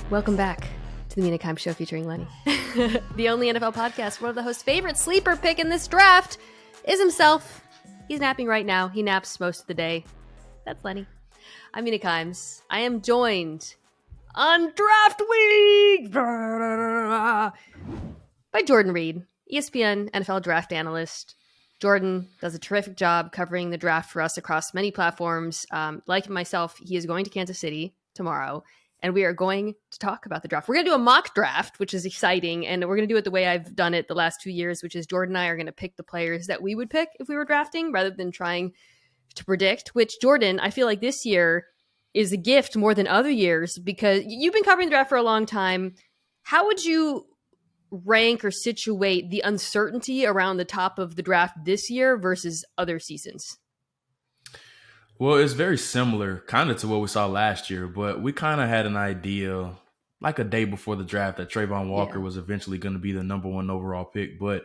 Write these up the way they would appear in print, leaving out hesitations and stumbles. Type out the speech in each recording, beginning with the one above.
Welcome back to the Mina Kimes Show featuring Lenny. The only NFL podcast. One of the host's favorite sleeper pick in this draft is himself. He's napping right now. He naps most of the day. That's Lenny. I'm Mina Kimes. I am joined on draft week by Jordan Reid, ESPN NFL draft analyst. Jordan does a terrific job covering the draft for us across many platforms. Like myself, he is going to Kansas City tomorrow, and we are going to talk about the draft. We're going to do a mock draft, which is exciting, and we're going to do it the way I've done it the last 2 years, which is Jordan and I are going to pick the players that we would pick if we were drafting rather than trying to predict, which, Jordan, I feel like this year is a gift more than other years because you've been covering the draft for a long time. How would you rank or situate the uncertainty around the top of the draft this year versus other seasons? Well, it's very similar kind of to what we saw last year, but we kind of had an idea like a day before the draft that Trayvon Walker was eventually going to be the number one overall pick. But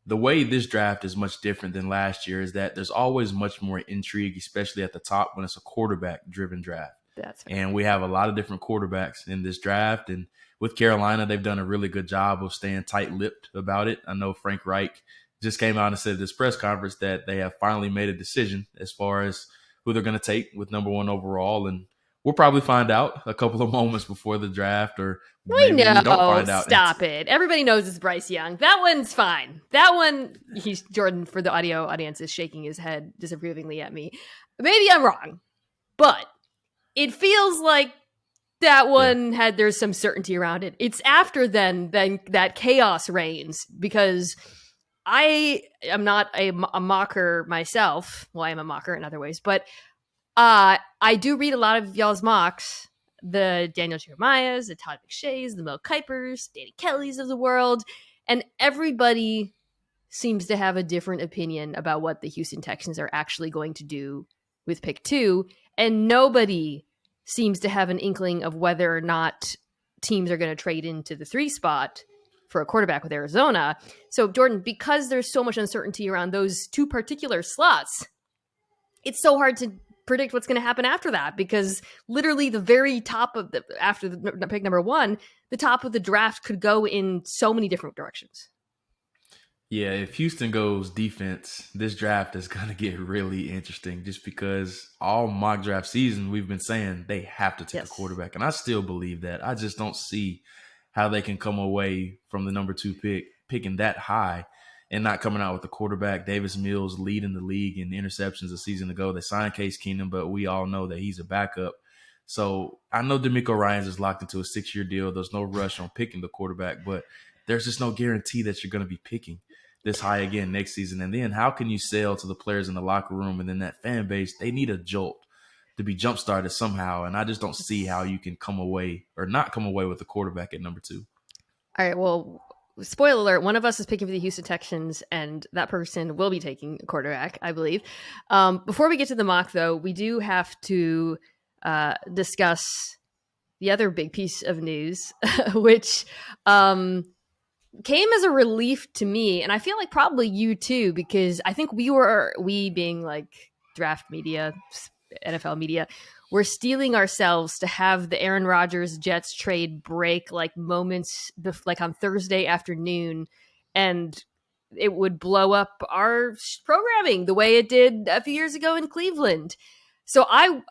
the way this draft is much different than last year is that there's always much more intrigue, especially at the top when it's a quarterback-driven draft. That's right. And we have a lot of different quarterbacks in this draft. And with Carolina, they've done a really good job of staying tight-lipped about it. I know Frank Reich just came out and said at this press conference that they have finally made a decision as far as who they're going to take with number one overall. And we'll probably find out a couple of moments before the draft, or maybe we don't find out. Stop it. Everybody knows it's Bryce Young. That one's fine. That one, Jordan, for the audio audience, is shaking his head disapprovingly at me. Maybe I'm wrong, but it feels like that one there's some certainty around it. It's after then that chaos reigns, because I am not a mocker myself. Well, I am a mocker in other ways, but I do read a lot of y'all's mocks, the Daniel Jeremiahs, the Todd McShays, the Mel Kipers, Danny Kellys of the world, and everybody seems to have a different opinion about what the Houston Texans are actually going to do with pick 2, and nobody seems to have an inkling of whether or not teams are going to trade into the 3 spot for a quarterback with Arizona. So, Jordan, because there's so much uncertainty around those 2 particular slots, it's so hard to predict what's going to happen after that, because literally the very top of after the pick number 1, the top of the draft could go in so many different directions. Yeah, if Houston goes defense, this draft is going to get really interesting, just because all mock draft season we've been saying they have to take a quarterback. And I still believe that. I just don't see how they can come away from the number 2 pick, picking that high, and not coming out with the quarterback. Davis Mills leading the league in interceptions a season ago. They signed Case Keenum, but we all know that he's a backup. So I know DeMeco Ryans is locked into a 6-year deal. There's no rush on picking the quarterback, but there's just no guarantee that you're going to be picking this high again next season. And then how can you sell to the players in the locker room and then that fan base? They need a jolt to be jump-started somehow. And I just don't see how you can come away or not come away with the quarterback at number 2. All right, well, spoiler alert, one of us is picking for the Houston Texans, and that person will be taking a quarterback, I believe. Before we get to the mock, though, we do have to discuss the other big piece of news, which came as a relief to me, and I feel like probably you too, because I think we being like draft media, NFL media, we're stealing ourselves to have the Aaron Rodgers Jets trade break like moments like on Thursday afternoon, and it would blow up our programming the way it did a few years ago in Cleveland. So I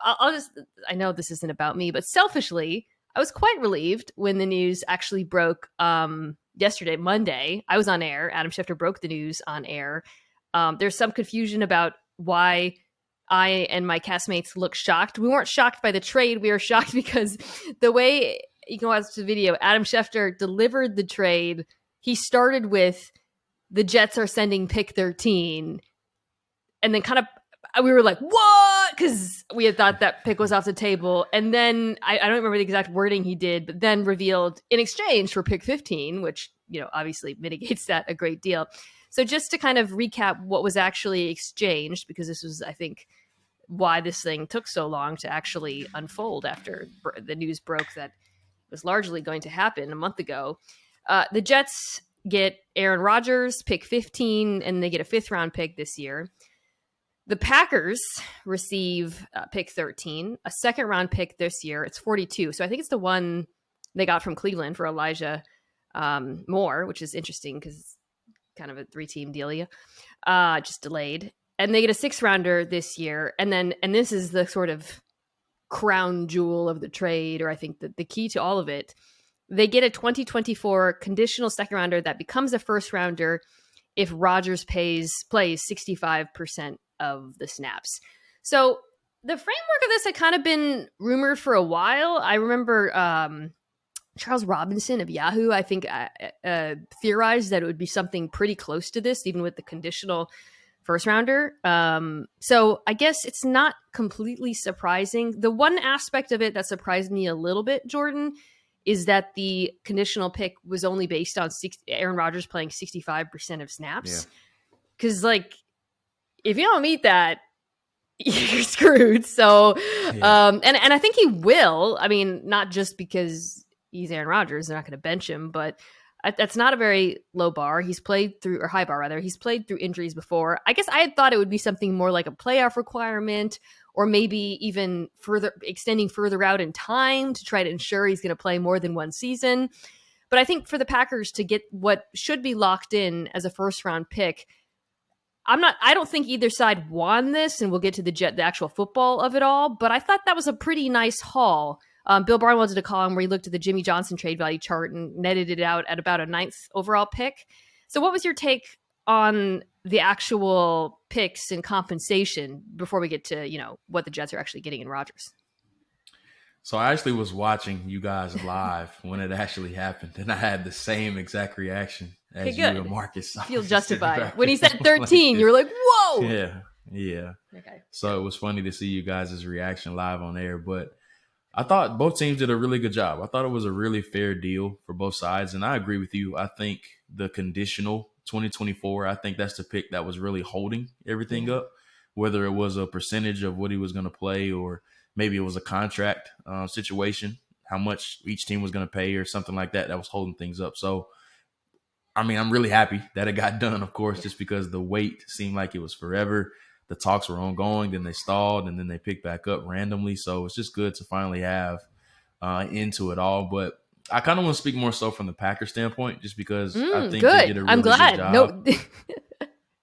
know this isn't about me, but selfishly, I was quite relieved when the news actually broke yesterday, Monday. I was on air. Adam Schefter broke the news on air. There's some confusion about why I and my castmates look shocked. We weren't shocked by the trade. We were shocked because the way, you can watch the video, Adam Schefter delivered the trade. He started with, the Jets are sending pick 13. And then kind of, we were like, what? Because we had thought that pick was off the table. And then, I don't remember the exact wording he did, but then revealed in exchange for pick 15, which, obviously mitigates that a great deal. So just to kind of recap what was actually exchanged, because this was, I think, why this thing took so long to actually unfold after the news broke that it was largely going to happen a month ago. The Jets get Aaron Rodgers, pick 15, and they get a 5th round pick this year. The Packers receive pick 13, a 2nd round pick this year. It's 42. So I think it's the one they got from Cleveland for Elijah Moore, which is interesting because it's kind of a 3-team deal, just delayed. And they get a 6th rounder this year. And this is the sort of crown jewel of the trade, or I think the key to all of it. They get a 2024 conditional 2nd rounder that becomes a 1st rounder if Rodgers plays 65% of the snaps. So the framework of this had kind of been rumored for a while. I remember Charles Robinson of Yahoo, I think, theorized that it would be something pretty close to this, even with the conditional 1st rounder. So I guess it's not completely surprising. The one aspect of it that surprised me a little bit, Jordan, is that the conditional pick was only based on Aaron Rodgers playing 65% of snaps. Because, like, if you don't meet that, you're screwed. So, and I think he will. I mean, not just because he's Aaron Rodgers, they're not going to bench him, but that's not a very low bar. He's played through, or high bar rather. He's played through injuries before. I guess I had thought it would be something more like a playoff requirement, or maybe even extending further out in time to try to ensure he's going to play more than one season. But I think for the Packers to get what should be locked in as a 1st round pick, I don't think either side won this, and we'll get to the actual football of it all, but I thought that was a pretty nice haul. Bill Barnwell did a column where he looked at the Jimmy Johnson trade value chart and netted it out at about a 9th overall pick. So what was your take on the actual picks and compensation before we get to, what the Jets are actually getting in Rodgers? So I actually was watching you guys live when it actually happened, and I had the same exact reaction as you and Marcus. I feel justified. When he said 13, you were like, whoa! Yeah. Okay. So it was funny to see you guys' reaction live on air, but I thought both teams did a really good job. I thought it was a really fair deal for both sides, and I agree with you. I think the conditional 2024, I think that's the pick that was really holding everything up, whether it was a percentage of what he was going to play or maybe it was a contract situation, how much each team was going to pay or something like that was holding things up. So, I mean, I'm really happy that it got done, of course, just because the wait seemed like it was forever. The talks were ongoing, then they stalled, and then they picked back up randomly. So it's just good to finally have into it all. But I kind of want to speak more so from the Packers standpoint, just because I think they did a really good job.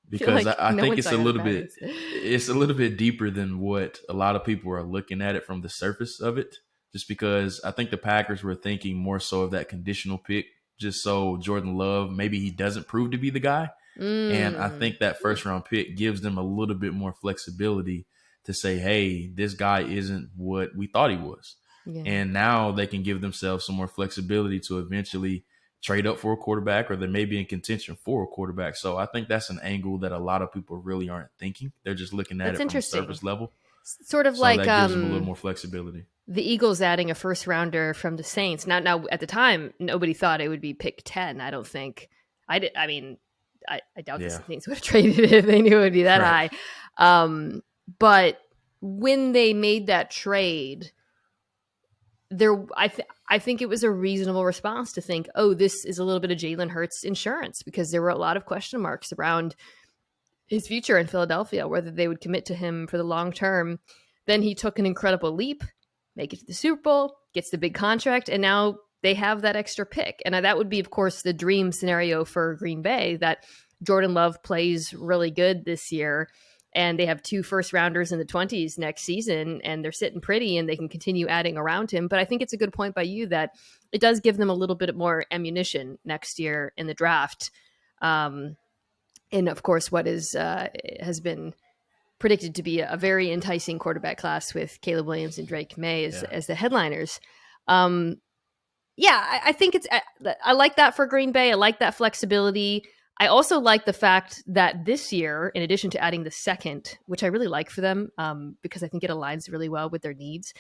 Because I think it's a little bit deeper than what a lot of people are looking at it from the surface of it. Just because I think the Packers were thinking more so of that conditional pick, just so Jordan Love, maybe he doesn't prove to be the guy. And I think that 1st round pick gives them a little bit more flexibility to say, hey, this guy isn't what we thought he was. Yeah. And now they can give themselves some more flexibility to eventually trade up for a quarterback, or they may be in contention for a quarterback. So I think that's an angle that a lot of people really aren't thinking. They're just looking at it from a surface level. Sort of like that gives them a little more flexibility. The Eagles adding a 1st rounder from the Saints. Now at the time, nobody thought it would be pick 10. I don't think. I doubt the Saints would have traded it if they knew it would be that high. But when they made that trade, I think it was a reasonable response to think, oh, this is a little bit of Jalen Hurts insurance, because there were a lot of question marks around his future in Philadelphia, whether they would commit to him for the long term. Then he took an incredible leap, make it to the Super Bowl, gets the big contract, and now they have that extra pick. And that would be, of course, the dream scenario for Green Bay, that Jordan Love plays really good this year, and they have 2 1st rounders in the 20s next season, and they're sitting pretty, and they can continue adding around him. But I think it's a good point by you that it does give them a little bit more ammunition next year in the draft. And of course, what has been predicted to be a very enticing quarterback class with Caleb Williams and Drake May as the headliners. I think I like that for Green Bay. I like that flexibility. I also like the fact that this year, in addition to adding the 2nd, which I really like for them, because I think it aligns really well with their needs,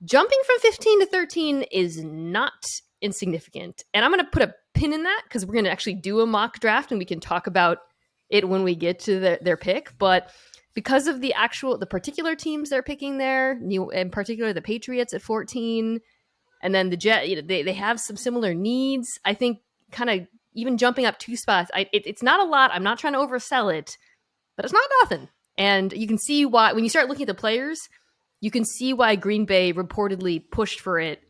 jumping from 15 to 13 is not insignificant. And I'm going to put a pin in that, because we're going to actually do a mock draft, and we can talk about it when we get to their pick. But because of the particular teams they're picking there, in particular the Patriots at 14, and then the Jet, they have some similar needs. I think kind of even jumping up 2 spots, it's not a lot. I'm not trying to oversell it, but it's not nothing. And you can see why, when you start looking at the players, you can see why Green Bay reportedly pushed for it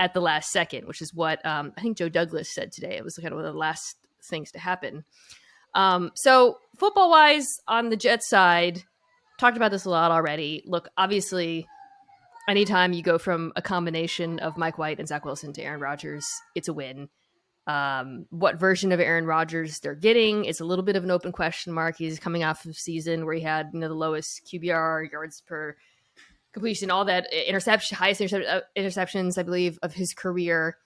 at the last second, which is what I think Joe Douglas said today. It was kind of one of the last things to happen. So football wise, on the Jets side, talked about this a lot already. Look, obviously, anytime you go from a combination of Mike White and Zach Wilson to Aaron Rodgers, it's a win. What version of Aaron Rodgers they're getting is a little bit of an open question mark. He's coming off of a season where he had the lowest QBR, yards per completion, all that highest interceptions, I believe, of his career.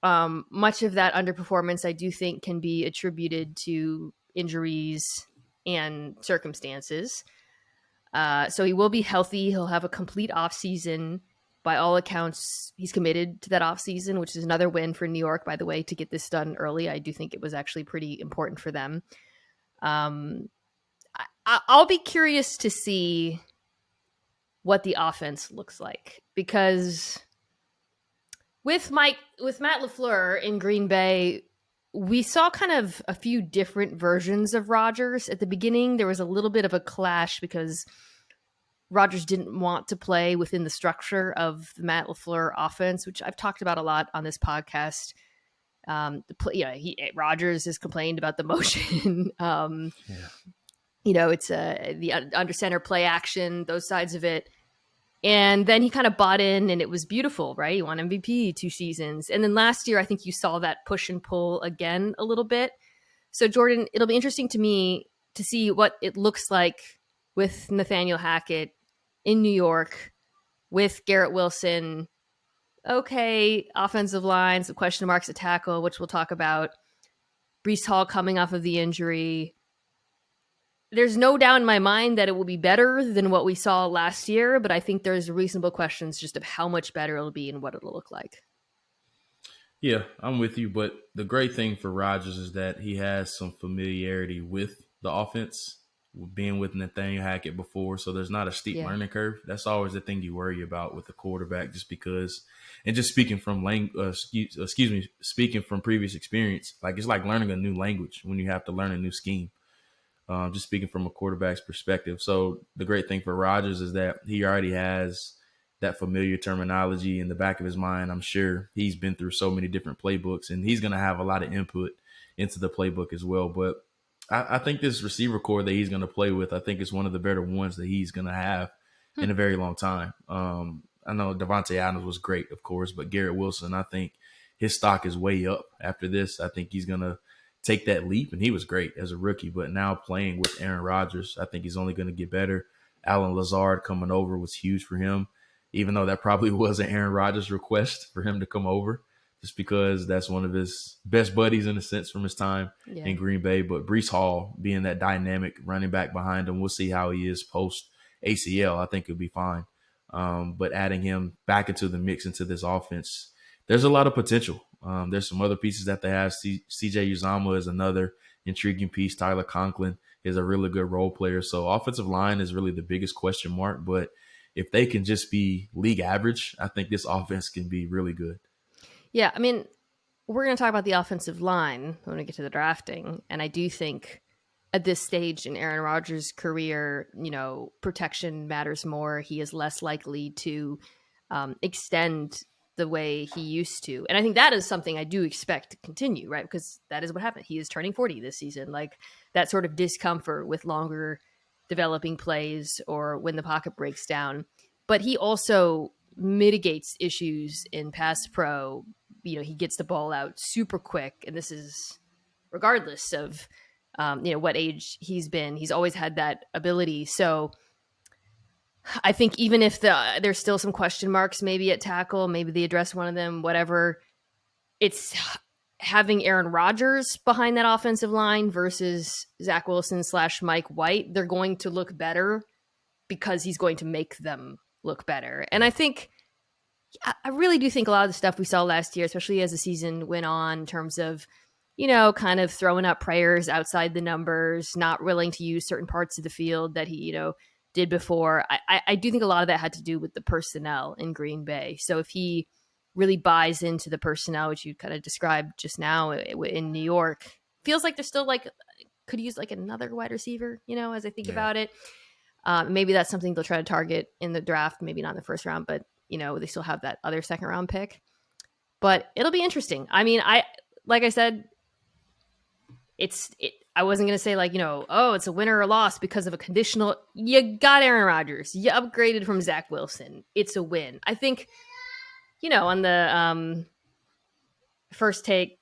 Much of that underperformance, I do think, can be attributed to injuries and circumstances. So he will be healthy. He'll have a complete offseason. By all accounts, he's committed to that offseason, which is another win for New York, by the way, to get this done early. I do think it was actually pretty important for them. I'll be curious to see what the offense looks like, because with Matt LaFleur in Green Bay, we saw kind of a few different versions of Rodgers. At the beginning, there was a little bit of a clash because Rodgers didn't want to play within the structure of the Matt LaFleur offense, which I've talked about a lot on this podcast. Rodgers has complained about the motion. It's the under center play action, those sides of it. And then he kind of bought in, and it was beautiful, right? He won MVP 2 seasons. And then last year, I think you saw that push and pull again a little bit. So, Jordan, it'll be interesting to me to see what it looks like with Nathaniel Hackett in New York, with Garrett Wilson. Okay, offensive line, some question marks at tackle, which we'll talk about. Breece Hall coming off of the injury. There's no doubt in my mind that it will be better than what we saw last year, but I think there's reasonable questions just of how much better it'll be and what it'll look like. Yeah, I'm with you, but the great thing for Rodgers is that he has some familiarity with the offense, being with Nathaniel Hackett before, so there's not a steep learning curve. That's always the thing you worry about with the quarterback, just because. And just speaking from speaking from previous experience, like it's like learning a new language when you have to learn a new scheme. Just speaking from a quarterback's perspective. So the great thing for Rodgers is that he already has that familiar terminology in the back of his mind. I'm sure he's been through so many different playbooks, and he's going to have a lot of input into the playbook as well. But I think this receiver core that he's going to play with, I think is one of the better ones that he's going to have in a very long time. I know Devontae Adams was great, of course, but Garrett Wilson, I think his stock is way up after this. I think he's going to take that leap, and he was great as a rookie, but now playing with Aaron Rodgers, I think he's only going to get better. Allen Lazard coming over was huge for him, even though that probably was an Aaron Rodgers request for him to come over, just because that's one of his best buddies in a sense from his time in Green Bay. But Breece Hall being that dynamic running back behind him, we'll see how he is post ACL. I think he'll be fine. But adding him back into the mix, into this offense, there's a lot of potential. There's some other pieces that they have. CJ Uzomah is another intriguing piece. Tyler Conklin is a really good role player. So offensive line is really the biggest question mark. But if they can just be league average, I think this offense can be really good. Yeah, I mean, we're going to talk about the offensive line when we get to the drafting. And I do think at this stage in Aaron Rodgers' career, protection matters more. He is less likely to extend the way he used to. And I think that is something I do expect to continue, right? Because that is what happened. He is turning 40 this season. Like that sort of discomfort with longer developing plays or when the pocket breaks down. But he also mitigates issues in pass pro. He gets the ball out super quick. And this is regardless of, what age he's been. He's always had that ability. So I think even if there's still some question marks maybe at tackle, maybe they address one of them, whatever, it's having Aaron Rodgers behind that offensive line versus Zach Wilson / Mike White. They're going to look better because he's going to make them look better. And I really do think a lot of the stuff we saw last year, especially as the season went on in terms of, kind of throwing up prayers outside the numbers, not willing to use certain parts of the field that he, did before. I do think a lot of that had to do with the personnel in Green Bay. So if he really buys into the personnel, which you kind of described just now in New York, feels like they're still could use another wide receiver, as I think about it. Maybe that's something they'll try to target in the draft, maybe not in the first round, but they still have that other second round pick. but it'll be interesting. I mean, like I said, I wasn't going to say like, oh, it's a win or a loss because of a conditional. You got Aaron Rodgers. You upgraded from Zach Wilson. It's a win. I think, on the first take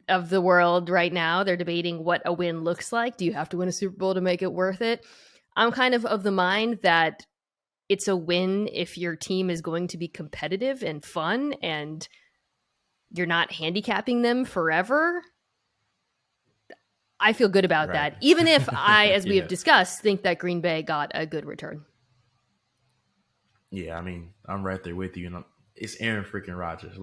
of the world right now, they're debating what a win looks like. Do you have to win a Super Bowl to make it worth it? I'm kind of the mind that it's a win if your team is going to be competitive and fun and you're not handicapping them forever. I feel good about that, even if I, as we have discussed, think that Green Bay got a good return. Yeah, I mean, I'm right there with you. And it's Aaron freaking Rodgers.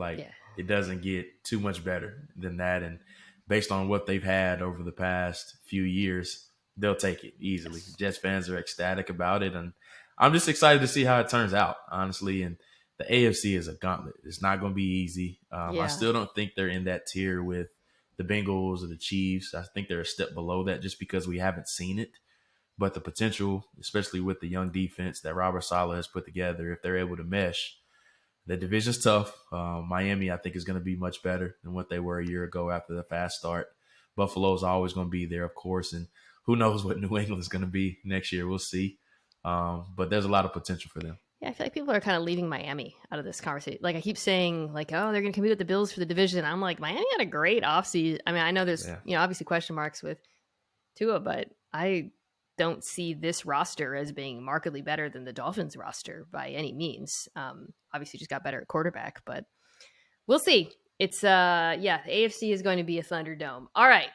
It doesn't get too much better than that. And based on what they've had over the past few years, they'll take it easily. Yes. Jets fans are ecstatic about it. And I'm just excited to see how it turns out, honestly. And the AFC is a gauntlet. It's not going to be easy. I still don't think they're in that tier with the Bengals or the Chiefs. I think they're a step below that just because we haven't seen it. But the potential, especially with the young defense that Robert Saleh has put together, if they're able to mesh, the division's tough. Miami, I think, is going to be much better than what they were a year ago after the fast start. Buffalo's always going to be there, of course. And who knows what New England is going to be next year. We'll see. But there's a lot of potential for them. Yeah, I feel like people are kind of leaving Miami out of this conversation. Like I keep saying, like, oh, they're going to compete with the Bills for the division. I'm like, Miami had a great offseason. I mean, I know there's, obviously question marks with Tua, but I don't see this roster as being markedly better than the Dolphins roster by any means. Obviously just got better at quarterback, but we'll see. It's, the AFC is going to be a Thunderdome. All right.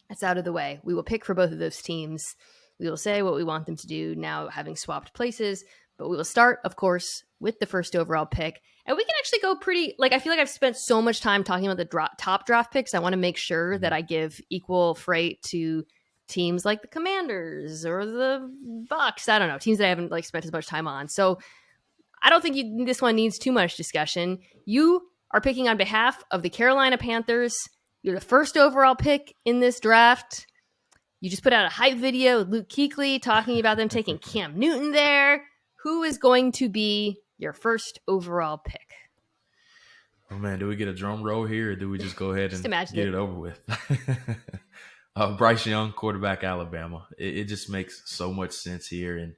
That's out of the way. We will pick for both of those teams. We will say what we want them to do now, having swapped places. But we will start, of course, with the first overall pick. And we can actually go pretty, I feel like I've spent so much time talking about the top draft picks. I want to make sure that I give equal freight to teams like the Commanders or the Bucks. I don't know, teams that I haven't spent as much time on. So I don't think this one needs too much discussion. You are picking on behalf of the Carolina Panthers. You're the first overall pick in this draft. You just put out a hype video with Luke Kuechly talking about them taking Cam Newton there. Who is going to be your first overall pick? Oh, man, do we get a drum roll here or do we just go ahead and get it over with? Bryce Young, quarterback, Alabama. It just makes so much sense here. And,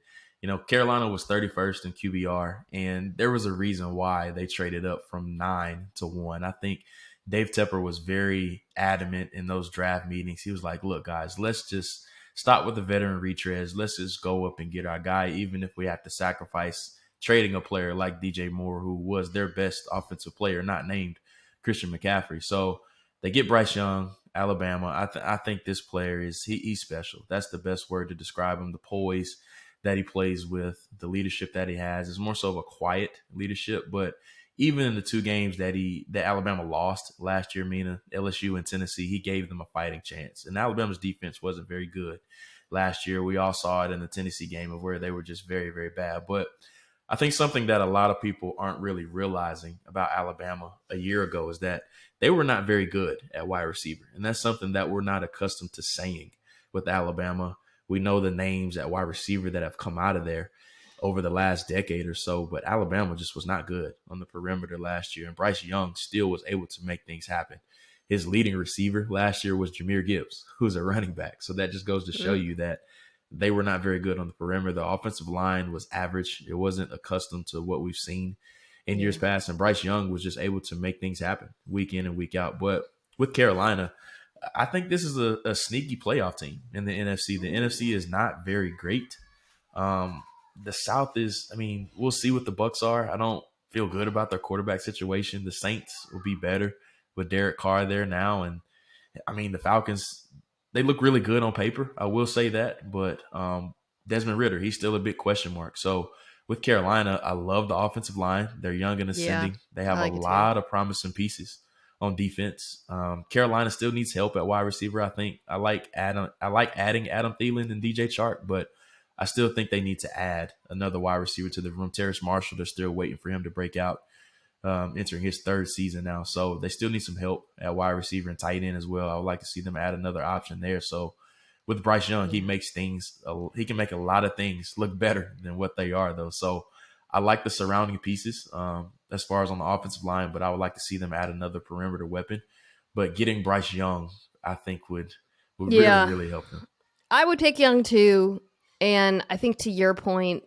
Carolina was 31st in QBR, and there was a reason why they traded up from 9 to 1. I think Dave Tepper was very adamant in those draft meetings. He was like, look, guys, let's just stop with the veteran retreads. Let's just go up and get our guy, even if we have to sacrifice trading a player like DJ Moore, who was their best offensive player, not named Christian McCaffrey. So they get Bryce Young, Alabama. I think this player he's special. That's the best word to describe him. The poise that he plays with, the leadership that he has is more so of a quiet leadership. But even in the two games that Alabama lost last year, Mina, LSU and Tennessee, he gave them a fighting chance. And Alabama's defense wasn't very good last year. We all saw it in the Tennessee game of where they were just very, very bad. But I think something that a lot of people aren't really realizing about Alabama a year ago is that they were not very good at wide receiver. And that's something that we're not accustomed to saying with Alabama. We know the names at wide receiver that have come out of there over the last decade or so, but Alabama just was not good on the perimeter last year. And Bryce Young still was able to make things happen. His leading receiver last year was Jahmyr Gibbs, who's a running back. So that just goes to show you that they were not very good on the perimeter. The offensive line was average. It wasn't accustomed to what we've seen in years past. And Bryce Young was just able to make things happen week in and week out. But with Carolina, I think this is a sneaky playoff team in the NFC. The NFC is not very great. The South is, we'll see what the Bucks are. I don't feel good about their quarterback situation. The Saints will be better with Derek Carr there now. And, the Falcons, they look really good on paper. I will say that. But Desmond Ridder, he's still a big question mark. So with Carolina, I love the offensive line. They're young and ascending. Yeah, they have a lot of promising pieces on defense. Carolina still needs help at wide receiver, I think. I like adding Adam Thielen and DJ Chark, but I still think they need to add another wide receiver to the room. Terrace Marshall, they're still waiting for him to break out, entering his third season now. So they still need some help at wide receiver and tight end as well. I would like to see them add another option there. So with Bryce Young, he can make a lot of things look better than what they are, though. So I like the surrounding pieces. as far as on the offensive line, but I would like to see them add another perimeter weapon. But getting Bryce Young, I think would really, Yeah, really help them. I would take Young too. And I think to your point,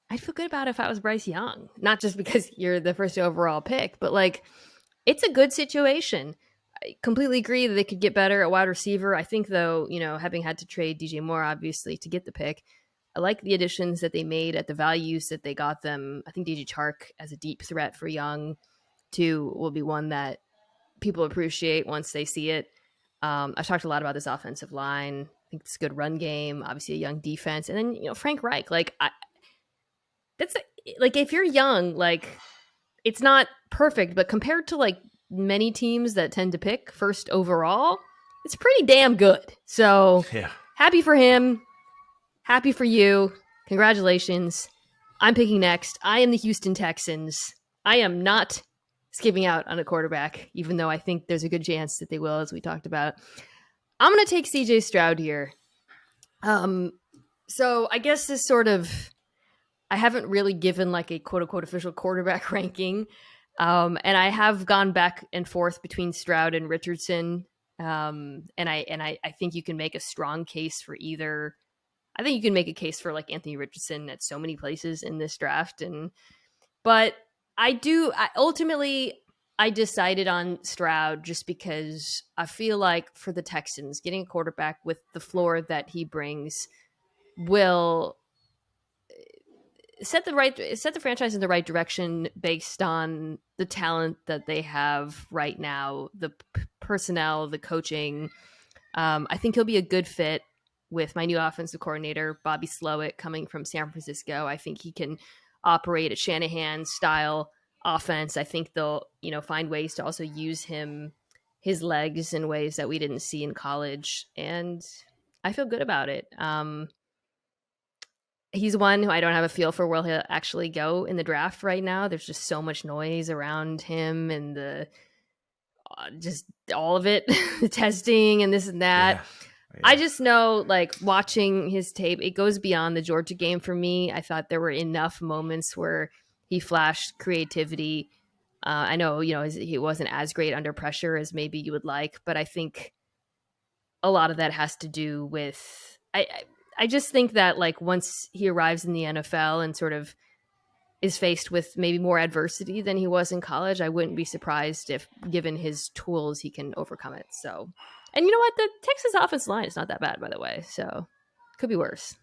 I'd feel good about it if I was Bryce Young. Not just because you're the first overall pick, but like it's a good situation. I completely agree that they could get better at wide receiver. I think, though, having had to trade DJ Moore, obviously, to get the pick, I like the additions that they made at the values that they got them. I think DJ Chark as a deep threat for Young, too, will be one that people appreciate once they see it. I've talked a lot about this offensive line. I think it's a good run game, obviously a young defense. And then, Frank Reich, if you're young, it's not perfect, but compared to like many teams that tend to pick first overall, it's pretty damn good. So Yeah. Happy for him. Happy for you. Congratulations. I'm picking next. I am the Houston Texans. I am not skipping out on a quarterback, even though I think there's a good chance that they will, as we talked about. I'm going to take CJ Stroud here. So I guess this sort of, I haven't really given like a quote unquote official quarterback ranking. And I have gone back and forth between Stroud and Richardson. And I think you can make a strong case for either. I think you can make a case for like Anthony Richardson at so many places in this draft. But ultimately I decided on Stroud just because I feel like for the Texans, getting a quarterback with the floor that he brings will set the franchise in the right direction based on the talent that they have right now, the personnel, the coaching. I think he'll be a good fit with my new offensive coordinator, Bobby Slowick, coming from San Francisco. I think he can operate a Shanahan style offense. I think they'll, find ways to also use his legs in ways that we didn't see in college. And I feel good about it. He's one who I don't have a feel for where he'll actually go in the draft right now. There's just so much noise around him and the just all of it, the testing and this and that. Yeah. I just know, like, watching his tape, it goes beyond the Georgia game for me. I thought there were enough moments where he flashed creativity. I know, he wasn't as great under pressure as maybe you would like, but I think a lot of that has to do with I just think that like once he arrives in the NFL and sort of is faced with maybe more adversity than he was in college, I wouldn't be surprised if, given his tools, he can overcome it. So, and you know what? The Texas offensive line is not that bad, by the way. So, could be worse.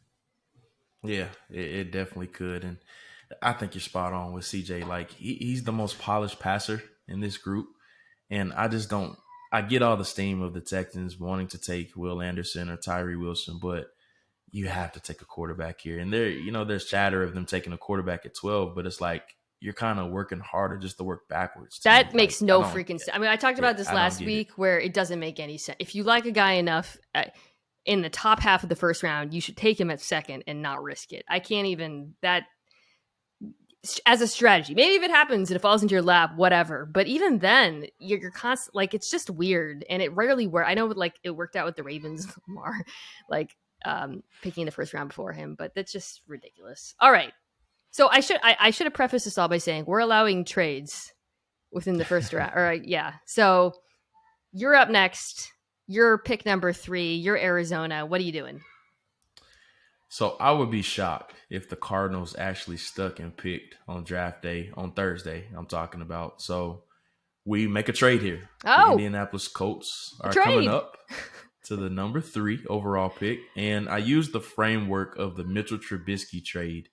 Yeah, it definitely could. And I think you're spot on with CJ. Like, he's the most polished passer in this group. And I just don't – I get all the steam of the Texans wanting to take Will Anderson or Tyree Wilson, but you have to take a quarterback here. And there's chatter of them taking a quarterback at 12, but it's like you're kind of working harder just to work backwards. That makes no freaking sense. I mean, I talked about this last week where it doesn't make any sense. If you like a guy enough in the top half of the first round, you should take him at second and not risk it. I can't even – that as a strategy. Maybe if it happens and it falls into your lap, whatever. But even then, you're constant – like, it's just weird. And it rarely works. I know like it worked out with the Ravens more. Like, picking the first round before him, but that's just ridiculous. All right. So I should have prefaced this all by saying we're allowing trades within the first round. All right. Yeah. So you're up next. You're pick number 3. You're Arizona. What are you doing? So I would be shocked if the Cardinals actually stuck and picked on draft day on Thursday. I'm talking about. So we make a trade here. Oh, the Indianapolis Colts are coming up to the number 3 overall pick. And I used the framework of the Mitchell Trubisky trade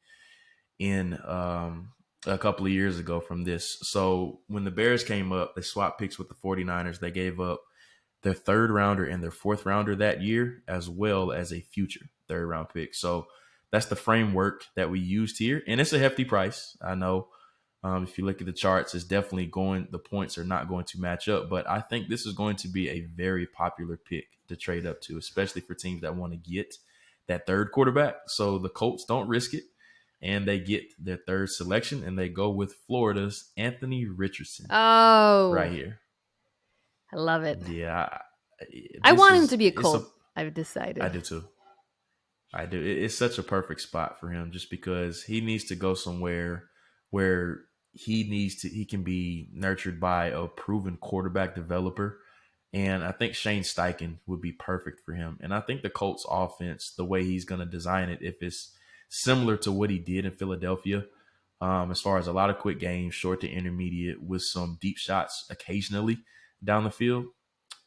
in a couple of years ago from this. So when the Bears came up, they swapped picks with the 49ers. They gave up their 3rd rounder and their 4th rounder that year, as well as a future 3rd round pick. So that's the framework that we used here. And it's a hefty price. I know if you look at the charts, it's definitely the points are not going to match up. But I think this is going to be a very popular pick to trade up to, especially for teams that want to get that 3rd quarterback. So the Colts don't risk it, and they get their 3rd selection, and they go with Florida's Anthony Richardson. Oh, right here. I love it. Yeah. I want him to be a Colt. I've decided. I do too. I do. It's such a perfect spot for him just because he needs to go somewhere where he can be nurtured by a proven quarterback developer. And I think Shane Steichen would be perfect for him. And I think the Colts offense, the way he's going to design it, if it's similar to what he did in Philadelphia, as far as a lot of quick games, short to intermediate, with some deep shots occasionally down the field,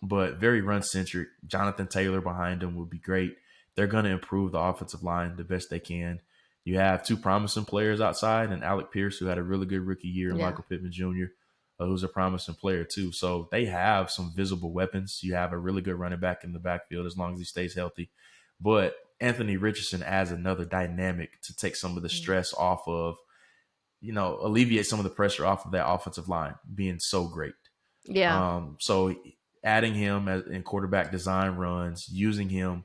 but very run centric. Jonathan Taylor behind him would be great. They're going to improve the offensive line the best they can. You have two promising players outside, and Alec Pierce, who had a really good rookie year, and Michael Pittman Jr., who's a promising player too. So they have some visible weapons. You have a really good running back in the backfield as long as he stays healthy. But Anthony Richardson adds another dynamic to take some of the stress off of, alleviate some of the pressure off of that offensive line being so great. Yeah. So adding him in quarterback design runs, using him,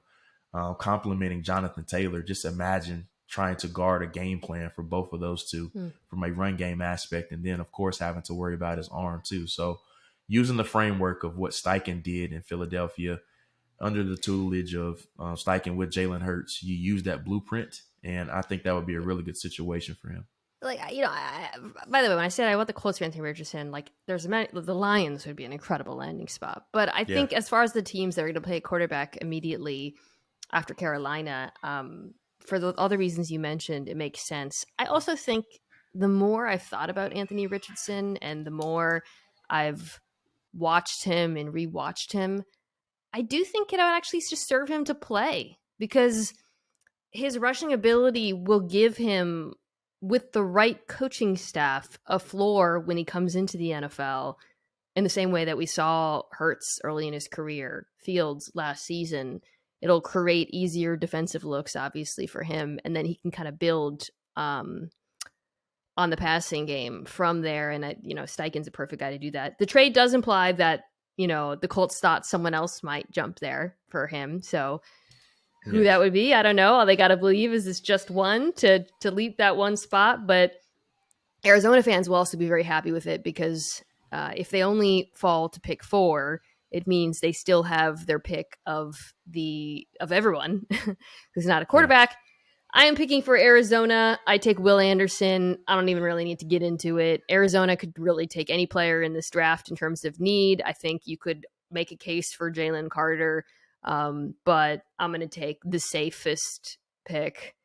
complementing Jonathan Taylor, just imagine trying to guard a game plan for both of those two from a run game aspect. And then, of course, having to worry about his arm too. So using the framework of what Steichen did in Philadelphia under the tutelage of Steichen with Jalen Hurts, you use that blueprint. And I think that would be a really good situation for him. Like, by the way, when I said I want the Colts for Anthony Richardson, like the Lions would be an incredible landing spot. But I think as far as the teams that are going to play quarterback immediately after Carolina, for the other reasons you mentioned, it makes sense. I also think the more I've thought about Anthony Richardson and the more I've watched him and rewatched him, I do think it would actually just serve him to play, because his rushing ability will give him, with the right coaching staff, a floor when he comes into the NFL, in the same way that we saw Hurts early in his career, Fields last season. It'll create easier defensive looks, obviously, for him. And then he can kind of build on the passing game from there. And, Steichen's a perfect guy to do that. The trade does imply that, the Colts thought someone else might jump there for him. So who that would be, I don't know. All they got to believe is it's just one to leap that one spot. But Arizona fans will also be very happy with it, because if they only fall to pick 4, it means they still have their pick of everyone who's not a quarterback. Yeah. I am picking for Arizona. I take Will Anderson. I don't even really need to get into it. Arizona could really take any player in this draft in terms of need. I think you could make a case for Jalen Carter, but I'm going to take the safest pick,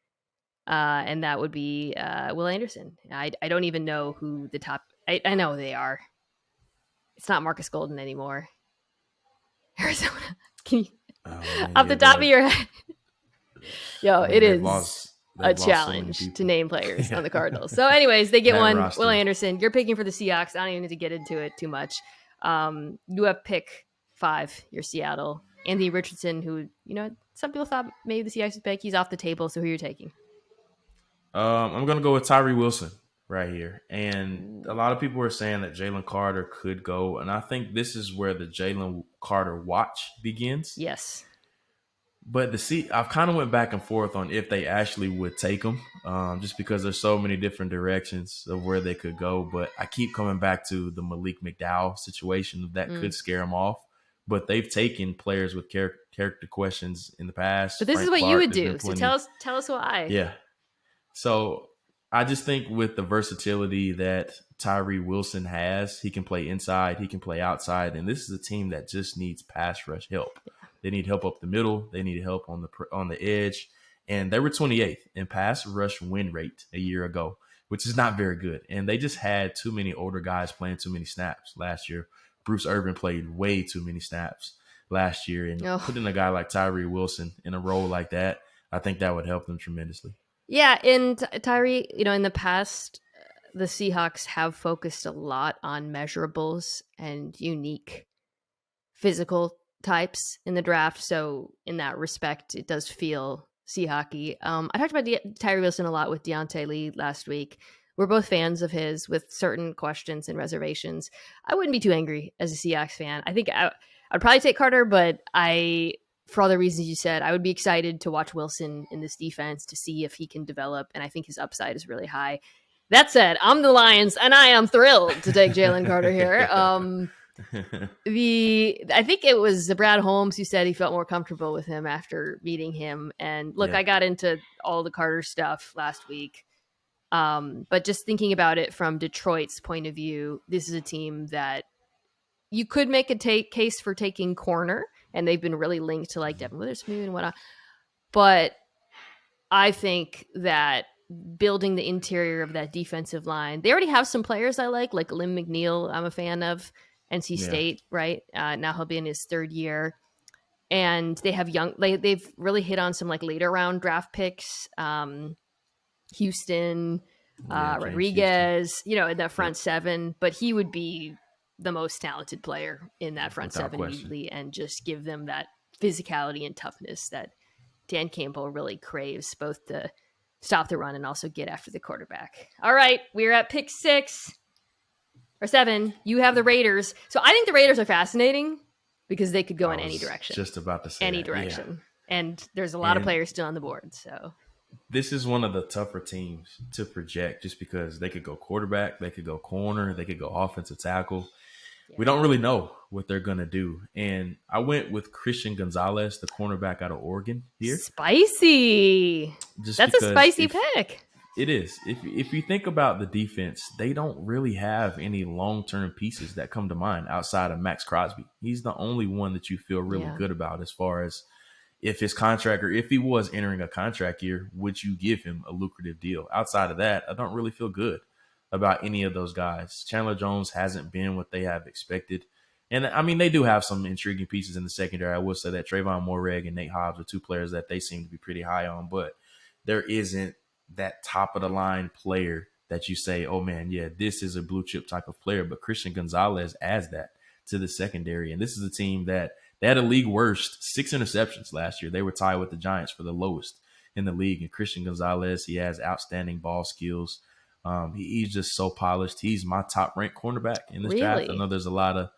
and that would be Will Anderson. I don't even know who the top... I know they are. It's not Marcus Golden anymore. Arizona. Can you, off the top of your head? It is a challenge to name players on the Cardinals. So anyways, they get one. Roster. Will Anderson. You're picking for the Seahawks. I don't even need to get into it too much. You have pick 5. You're Seattle. Anthony Richardson, who, some people thought maybe the Seahawks would pick. He's off the table. So who you're taking? I'm going to go with Tyree Wilson right here. And a lot of people are saying that Jalen Carter could go. And I think this is where the Jalen Carter watch begins. Yes. But I've kind of went back and forth on if they actually would take him, just because there's so many different directions of where they could go. But I keep coming back to the Malik McDowell situation that could scare him off. But they've taken players with character questions in the past. But this is what you would do. So tell us why. Yeah. So I just think with the versatility that Tyree Wilson has, he can play inside, he can play outside, and this is a team that just needs pass rush help. They need help up the middle. They need help on the edge, and they were 28th in pass rush win rate a year ago, which is not very good. And they just had too many older guys playing too many snaps last year. Bruce Irvin played way too many snaps last year, and putting a guy like Tyree Wilson in a role like that, I think that would help them tremendously. Yeah, and Tyree, in the past, the Seahawks have focused a lot on measurables and unique physical types in the draft. So in that respect, it does feel Seahawky. I talked about Tyree Wilson a lot with Deontay Lee last week. We're both fans of his with certain questions and reservations. I wouldn't be too angry as a Seahawks fan. I think I'd probably take Carter, but for all the reasons you said, I would be excited to watch Wilson in this defense to see if he can develop, and I think his upside is really high. That said, I'm the Lions, and I am thrilled to take Jalen Carter here. I think it was Brad Holmes who said he felt more comfortable with him after meeting him. And look, I got into all the Carter stuff last week. But just thinking about it from Detroit's point of view, this is a team that you could make a case for taking corner, and they've been really linked to like Devin Witherspoon and whatnot. But I think that building the interior of that defensive line, they already have some players I like Lim McNeil. I'm a fan of NC State, right? Now he'll be in his third year. And they have they've really hit on some like later round draft picks. Houston, Rodriguez, Houston. In that front seven, but he would be the most talented player in that front seven immediately, and just give them that physicality and toughness that Dan Campbell really craves, both to stop the run and also get after the quarterback. All right, we're at pick 6 or 7. You have the Raiders. So I think the Raiders are fascinating because they could go in any direction. Just about to say any direction. Yeah. And there's a lot of players still on the board. So this is one of the tougher teams to project just because they could go quarterback, they could go corner, they could go offensive tackle. Yeah. We don't really know what they're going to do. And I went with Christian Gonzalez, the cornerback out of Oregon here. Spicy. That's a spicy pick. It is. If you think about the defense, they don't really have any long-term pieces that come to mind outside of Max Crosby. He's the only one that you feel really good about as far as if his contract, or if he was entering a contract year, would you give him a lucrative deal? Outside of that, I don't really feel good about any of those guys. Chandler Jones hasn't been what they have expected. And I mean, they do have some intriguing pieces in the secondary. I will say that Trayvon Moreg and Nate Hobbs are two players that they seem to be pretty high on, but there isn't that top of the line player that you say, oh man, yeah, this is a blue chip type of player. But Christian Gonzalez adds that to the secondary. And this is a team that they had a league worst 6 interceptions last year. They were tied with the Giants for the lowest in the league. And Christian Gonzalez, he has outstanding ball skills. He's just so polished. He's my top ranked cornerback in this draft. I know there's a lot of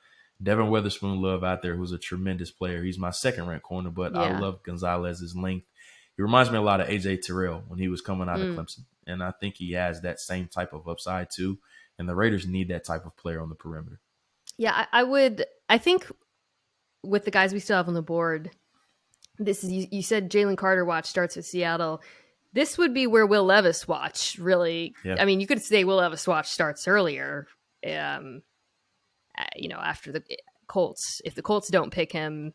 Devin Witherspoon love out there, who's a tremendous player. He's my second ranked corner, but I love Gonzalez's length. He reminds me a lot of AJ Terrell when he was coming out of Clemson. And I think he has that same type of upside too. And the Raiders need that type of player on the perimeter. Yeah, I think with the guys we still have on the board, this is, you said Jalen Carter watch starts with Seattle. This would be where Will Levis watch really. Yeah. I mean, you could say Will Levis watch starts earlier, after the Colts. If the Colts don't pick him,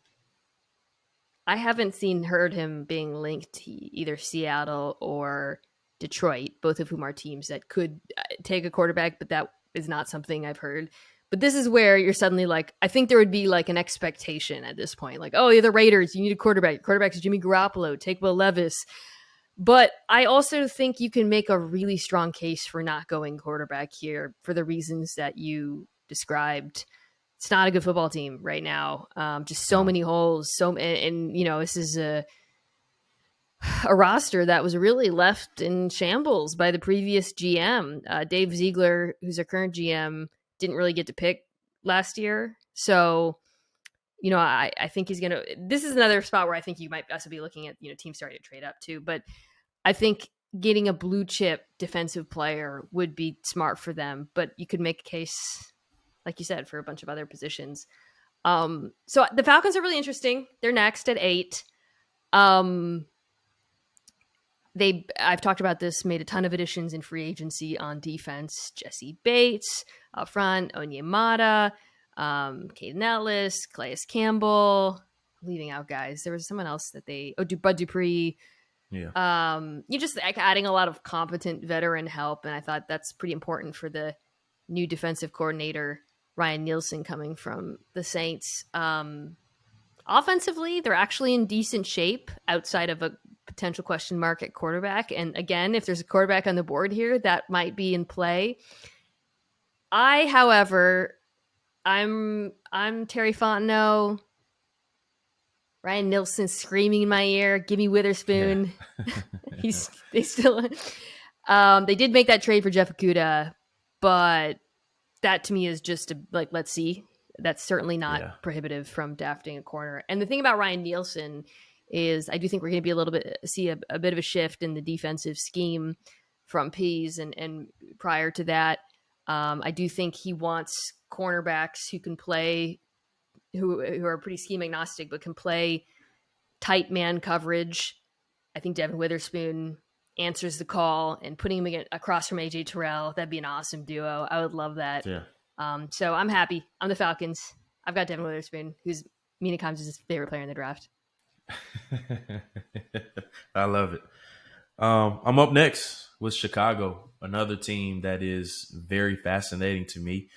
I haven't heard him being linked to either Seattle or Detroit, both of whom are teams that could take a quarterback, but that is not something I've heard. But this is where you're suddenly like, I think there would be like an expectation at this point. Like, oh, you're the Raiders. You need a quarterback. Your quarterback's Jimmy Garoppolo. Take Will Levis. But I also think you can make a really strong case for not going quarterback here for the reasons that you described. It's not a good football team right now. Just so many holes. And this is a roster that was really left in shambles by the previous GM. Dave Ziegler, who's our current GM, didn't really get to pick last year. So, I think he's going to, this is another spot where I think you might also be looking at, teams starting to trade up too. But I think getting a blue chip defensive player would be smart for them, but you could make a case, like you said, for a bunch of other positions. So the Falcons are really interesting. They're next at 8. I've talked about this, made a ton of additions in free agency on defense. Jesse Bates up front, Onyemata, Caden Ellis, Calais Campbell, leaving out guys. There was someone else that Bud Dupree. Yeah. You just adding a lot of competent veteran help, and I thought that's pretty important for the new defensive coordinator, Ryan Nielsen, coming from the Saints. Offensively, they're actually in decent shape outside of a potential question mark at quarterback. And again, if there's a quarterback on the board here, that might be in play. However, I'm Terry Fontenot. Ryan Nielsen screaming in my ear, give me Witherspoon. Yeah. They did make that trade for Jeff Okudah, but that to me is just let's see. That's certainly not prohibitive from drafting a corner. And the thing about Ryan Nielsen is I do think we're going to be see a bit of a shift in the defensive scheme from Pease. And prior to that, I do think he wants cornerbacks who can play, who are pretty scheme agnostic, but can play tight man coverage. I think Devin Witherspoon answers the call and putting him across from AJ Terrell. That'd be an awesome duo. I would love that. Yeah. So I'm happy. I'm the Falcons. I've got Devin Witherspoon, who's Mina Kimes' favorite player in the draft. I love it. I'm up next with Chicago, another team that is very fascinating to me.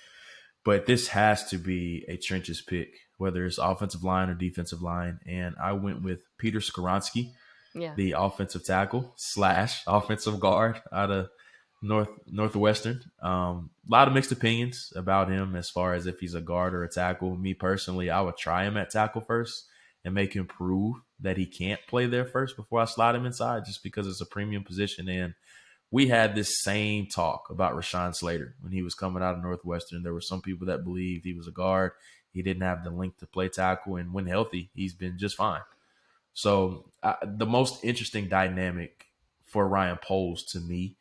But this has to be a trenches pick, whether it's offensive line or defensive line. And I went with Peter Skoronski, the offensive tackle / offensive guard out of Northwestern. A lot of mixed opinions about him as far as if he's a guard or a tackle. Me personally, I would try him at tackle first and make him prove that he can't play there first before I slide him inside, just because it's a premium position. And we had this same talk about Rashawn Slater when he was coming out of Northwestern. There were some people that believed he was a guard. He didn't have the length to play tackle, and when healthy, he's been just fine. So the most interesting dynamic for Ryan Poles to me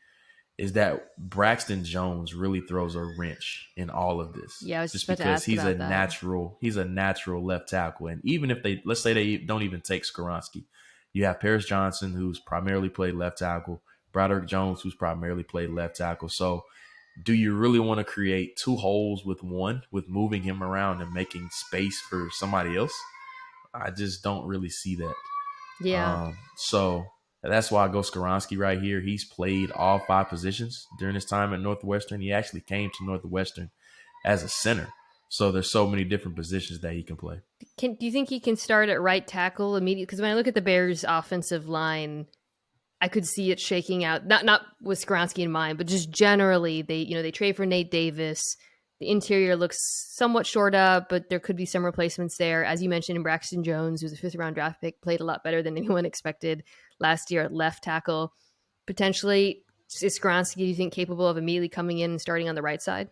is that Braxton Jones really throws a wrench in all of this. Yeah, I was just about to because ask he's about a that. natural left tackle. And even if let's say they don't even take Skoronski, you have Paris Johnson, who's primarily played left tackle, Broderick Jones, who's primarily played left tackle. So do you really want to create two holes with one, with moving him around and making space for somebody else? I just don't really see that. Yeah. So that's why I go Skoronski right here. He's played all 5 positions during his time at Northwestern. He actually came to Northwestern as a center. So there's so many different positions that he can play. Do you think he can start at right tackle immediately? Because when I look at the Bears' offensive line, I could see it shaking out. Not with Skoronski in mind, but just generally, they trade for Nate Davis. The interior looks somewhat short up, but there could be some replacements there. As you mentioned, Braxton Jones, who's a 5th-round draft pick, played a lot better than anyone expected last year at left tackle. Potentially, is Skoronski, do you think, capable of immediately coming in and starting on the right side?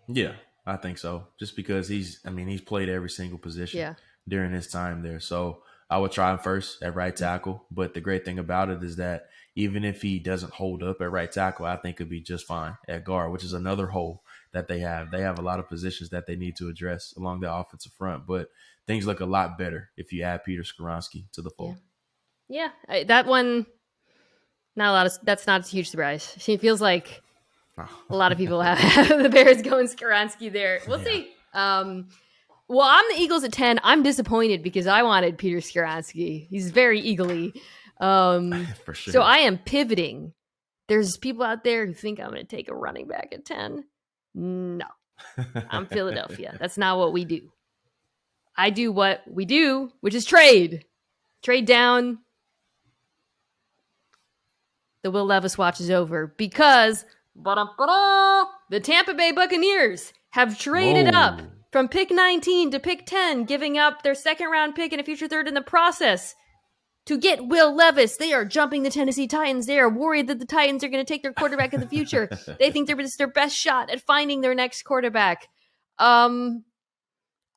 Yeah, I think so. Just because he's played every single position during his time there. So I would try him first at right tackle. But the great thing about it is that even if he doesn't hold up at right tackle, I think he'll be just fine at guard, which is another hole that they have. They have a lot of positions that they need to address along the offensive front, but things look a lot better if you add Peter Skoronski to the fold. Yeah, that one, that's not a huge surprise. It feels like a lot of people have the Bears going Skoronski there. We'll see. Well, I'm the Eagles at 10. I'm disappointed because I wanted Peter Skoronski. He's very eagle-y. For sure. So I am pivoting. There's people out there who think I'm going to take a running back at 10. No, I'm Philadelphia. That's not what we do. I do what we do, which is trade. Trade down. The Will Levis watch is over because the Tampa Bay Buccaneers have traded up from pick 19 to pick 10, giving up their 2nd-round pick and a future 3rd in the process to get Will Levis. They are jumping the Tennessee Titans. They are worried that the Titans are going to take their quarterback of the future. They think it's their best shot at finding their next quarterback. I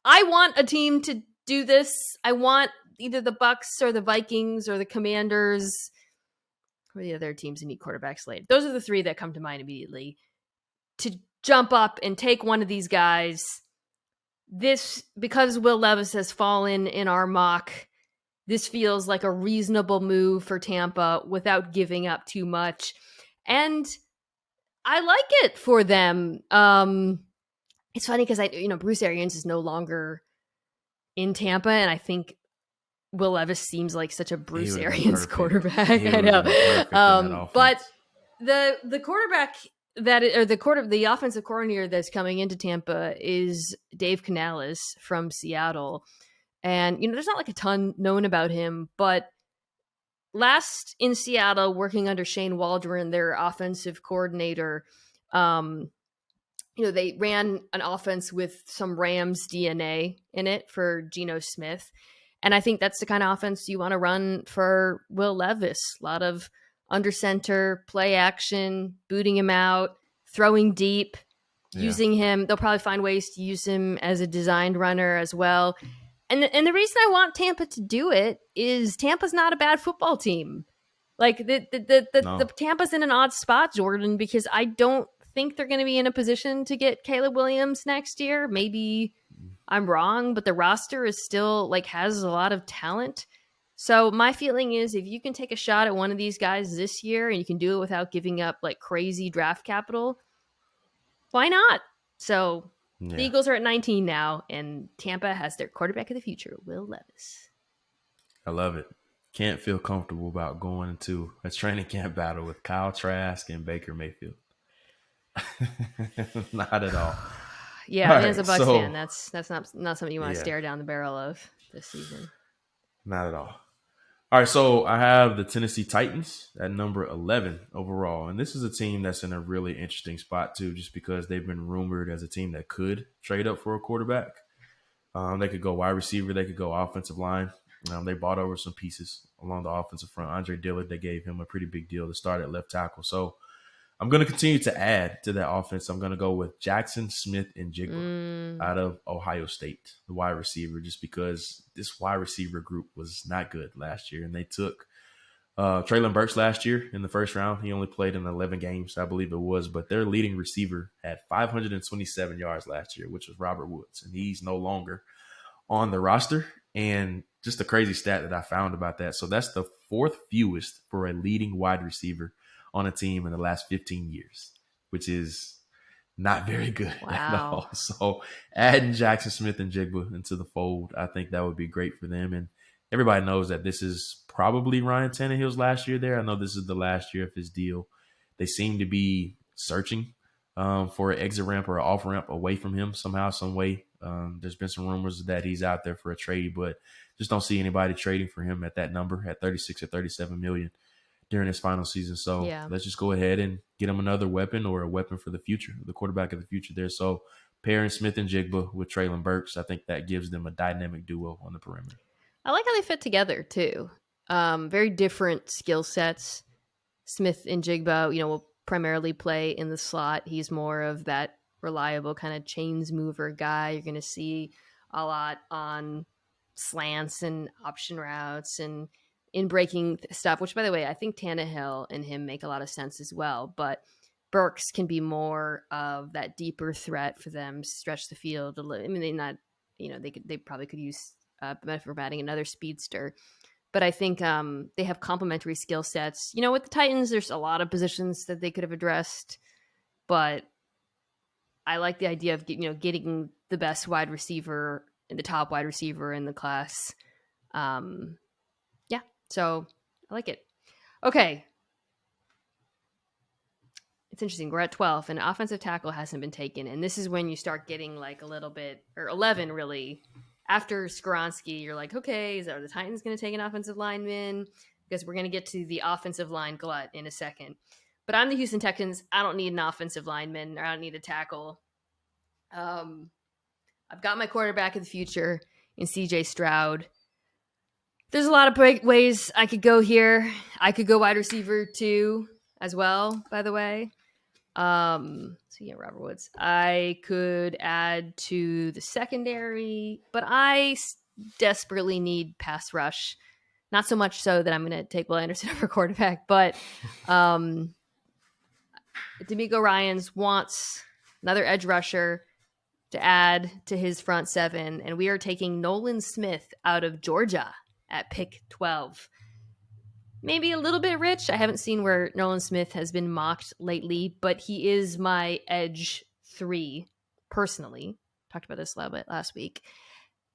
want a team to do this. I want either the Bucs or the Vikings or the Commanders or the other teams who need quarterbacks late. Those are the 3 that come to mind immediately. To jump up and take one of these guys. Because Will Levis has fallen in our mock, this feels like a reasonable move for Tampa without giving up too much. And I like it for them. It's funny because Bruce Arians is no longer in Tampa, and I think Will Levis seems like such a Bruce Arians quarterback. I know. But the quarterback the offensive coordinator that's coming into Tampa is Dave Canales from Seattle. And, there's not like a ton known about him, but last in Seattle, working under Shane Waldron, their offensive coordinator, they ran an offense with some Rams DNA in it for Geno Smith. And I think that's the kind of offense you want to run for Will Levis. A lot of under center, play action, booting him out, throwing deep, using him. They'll probably find ways to use him as a designed runner as well. And the reason I want Tampa to do it is Tampa's not a bad football team. Like the Tampa's in an odd spot, Jordan, because I don't think they're going to be in a position to get Caleb Williams next year. Maybe I'm wrong, but the roster is still has a lot of talent. So my feeling is if you can take a shot at one of these guys this year and you can do it without giving up like crazy draft capital, why not? So the Yeah, Eagles are at 19 now, and Tampa has their quarterback of the future, Will Levis. I love it. Can't feel comfortable about going into a training camp battle with Kyle Trask and Baker Mayfield. Not at all. Yeah, All I mean, as a right, Bucks fan, so that's not something you want to yeah, stare down the barrel of this season. not at all. All right, so I have the Tennessee Titans at number 11 overall. And this is a team that's in a really interesting spot, too, just because they've been rumored as a team that could trade up for a quarterback. They could go wide receiver. They could go offensive line. They bought over some pieces along the offensive front. Andre Dillard, they gave him a pretty big deal to start at left tackle. So I'm going to continue to add to that offense. I'm going to go with Jackson Smith and Jigba out of Ohio State, the wide receiver, just because this wide receiver group was not good last year. And they took Traylon Burks last year in the first round. He only played in 11 games, I believe it was. But their leading receiver had 527 yards last year, which was Robert Woods. And he's no longer on the roster. And just a crazy stat that I found about that. So that's the fourth fewest for a leading wide receiver on a team in the last 15 years, which is not very good at all. So adding Jackson Smith and Jigba into the fold, I think that would be great for them. And everybody knows that this is probably Ryan Tannehill's last year there. I know this is the last year of his deal. They seem to be searching for an exit ramp or an off ramp away from him somehow, some way. There's been some rumors that he's out there for a trade, but just don't see anybody trading for him at that number at 36 or 37 million during his final season. So let's just go ahead and get him another weapon or a weapon for the future, the quarterback of the future there. So pairing Smith and Jigba with Traylon Burks, I think that gives them a dynamic duo on the perimeter. I like how they fit together too. Very different skill sets. Smith and Jigba, will primarily play in the slot. He's more of that reliable kind of chains mover guy. You're going to see a lot on slants and option routes and in breaking stuff, which, by the way, I think Tannehill and him make a lot of sense as well. But Burks can be more of that deeper threat for them, stretch the field. I mean, they probably could use for batting another speedster. But I think they have complementary skill sets. With the Titans, there's a lot of positions that they could have addressed, but I like the idea of getting the best wide receiver and the top wide receiver in the class. So I like it. Okay. It's interesting. We're at 12 and offensive tackle hasn't been taken. And this is when you start getting like a little bit, or 11 really. After Skoronski, you're like, okay, are the Titans going to take an offensive lineman? Because we're going to get to the offensive line glut in a second. But I'm the Houston Texans. I don't need an offensive lineman, or I don't need a tackle. I've got my quarterback of the future in CJ Stroud. There's a lot of ways I could go here. I could go wide receiver too, as well, by the way. Robert Woods. I could add to the secondary, but I desperately need pass rush. Not so much so that I'm going to take Will Anderson over quarterback, but D'Amico Ryans wants another edge rusher to add to his front seven, and we are taking Nolan Smith out of Georgia at pick 12. Maybe a little bit rich. I haven't seen where Nolan Smith has been mocked lately, but he is my edge 3 personally. Talked about this a little bit last week.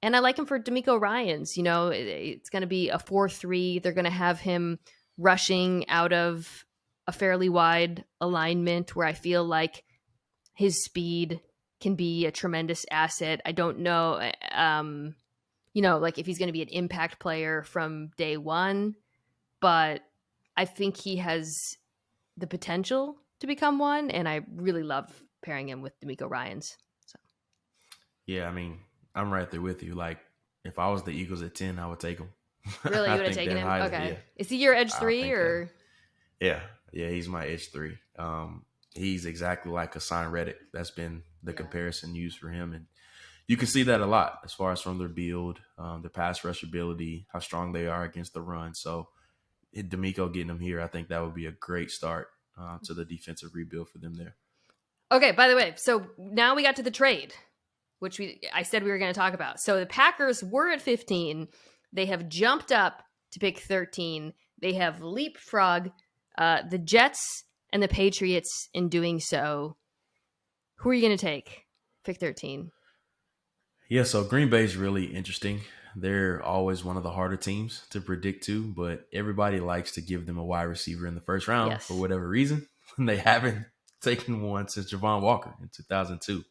And I like him for D'Amico Ryans. It's going to be a 4-3. They're going to have him rushing out of a fairly wide alignment where I feel like his speed can be a tremendous asset. I don't know, like if he's going to be an impact player from day one, but I think he has the potential to become one, and I really love pairing him with D'Amico Ryans. So, yeah, I mean, I'm right there with you. Like, if I was the Eagles at 10, I would take him. Really, you would have taken him? Okay. Yeah. Is he your edge 3 or? Yeah, he's my edge 3. He's exactly like Hassan Reddick. That's been the comparison used for him, and you can see that a lot as far as from their build, their pass rush ability, how strong they are against the run. So D'Amico getting him here, I think that would be a great start to the defensive rebuild for them there. Okay, by the way, so now we got to the trade, which I said we were going to talk about. So the Packers were at 15. They have jumped up to pick 13. They have leapfrog the Jets and the Patriots in doing so. Who are you going to take? Pick 13. Yeah, so Green Bay is really interesting. They're always one of the harder teams to predict to, but everybody likes to give them a wide receiver in the first round for whatever reason. They haven't taken one since Javon Walker in 2002.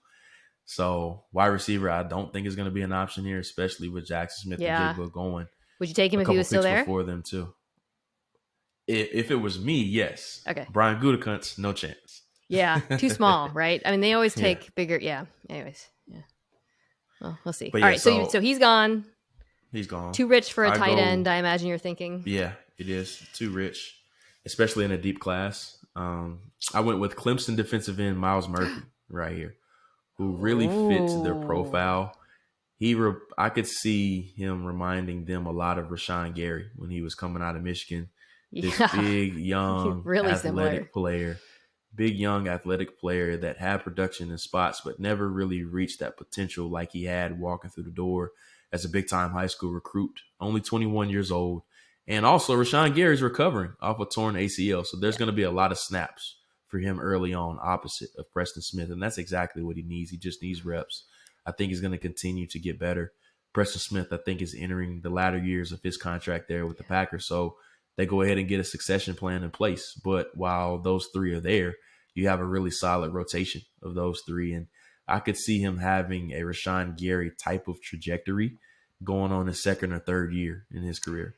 So wide receiver, I don't think is going to be an option here, especially with Jackson Smith and Jigba going. Would you take him if he was still there? Before them too. If it was me, yes. Okay. Brian Gutekunst, no chance. Yeah, too small, right? I mean, they always take bigger. Yeah. Anyways, yeah. Well, we'll see. All right, so he's gone. He's gone. Too rich for a tight end, I imagine you're thinking. Yeah, it is. Too rich, especially in a deep class. I went with Clemson defensive end Myles Murphy right here, who really fits their profile. I could see him reminding them a lot of Rashawn Gary when he was coming out of Michigan. This big, young, really athletic player. Big, young, athletic player that had production in spots, but never really reached that potential like he had walking through the door as a big-time high school recruit. Only 21 years old. And also, Rashawn Gary's recovering off a torn ACL, so there's going to be a lot of snaps for him early on, opposite of Preston Smith, and that's exactly what he needs. He just needs reps. I think he's going to continue to get better. Preston Smith, I think, is entering the latter years of his contract there with the Packers, so they go ahead and get a succession plan in place. But while those three are there, you have a really solid rotation of those three. And I could see him having a Rashawn Gary type of trajectory going on his second or third year in his career.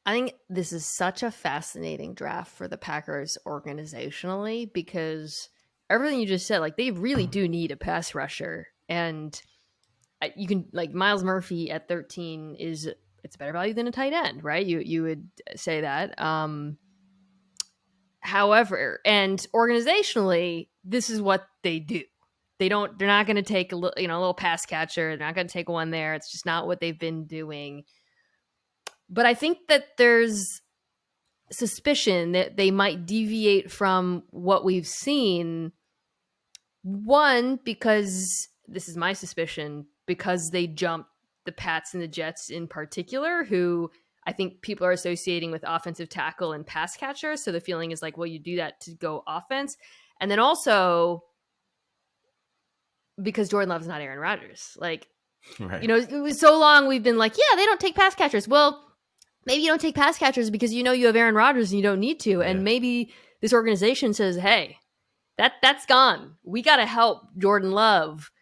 I think this is such a fascinating draft for the Packers organizationally because everything you just said, like they really do need a pass rusher. And you can like Myles Murphy at 13 it's a better value than a tight end, right? You would say that. However, and organizationally, this is what they do. They're not going to take a little pass catcher. They're not going to take one there. It's just not what they've been doing. But I think that there's suspicion that they might deviate from what we've seen. One, because this is my suspicion, because they jumped the Pats and the Jets in particular, who I think people are associating with offensive tackle and pass catcher. So the feeling is like, well, you do that to go offense. And then also because Jordan Love's not Aaron Rodgers. Like, right. It was so long we've been like, yeah, they don't take pass catchers. Well, maybe you don't take pass catchers because you have Aaron Rodgers and you don't need to. Yeah. And maybe this organization says, hey, that's gone. We got to help Jordan Love.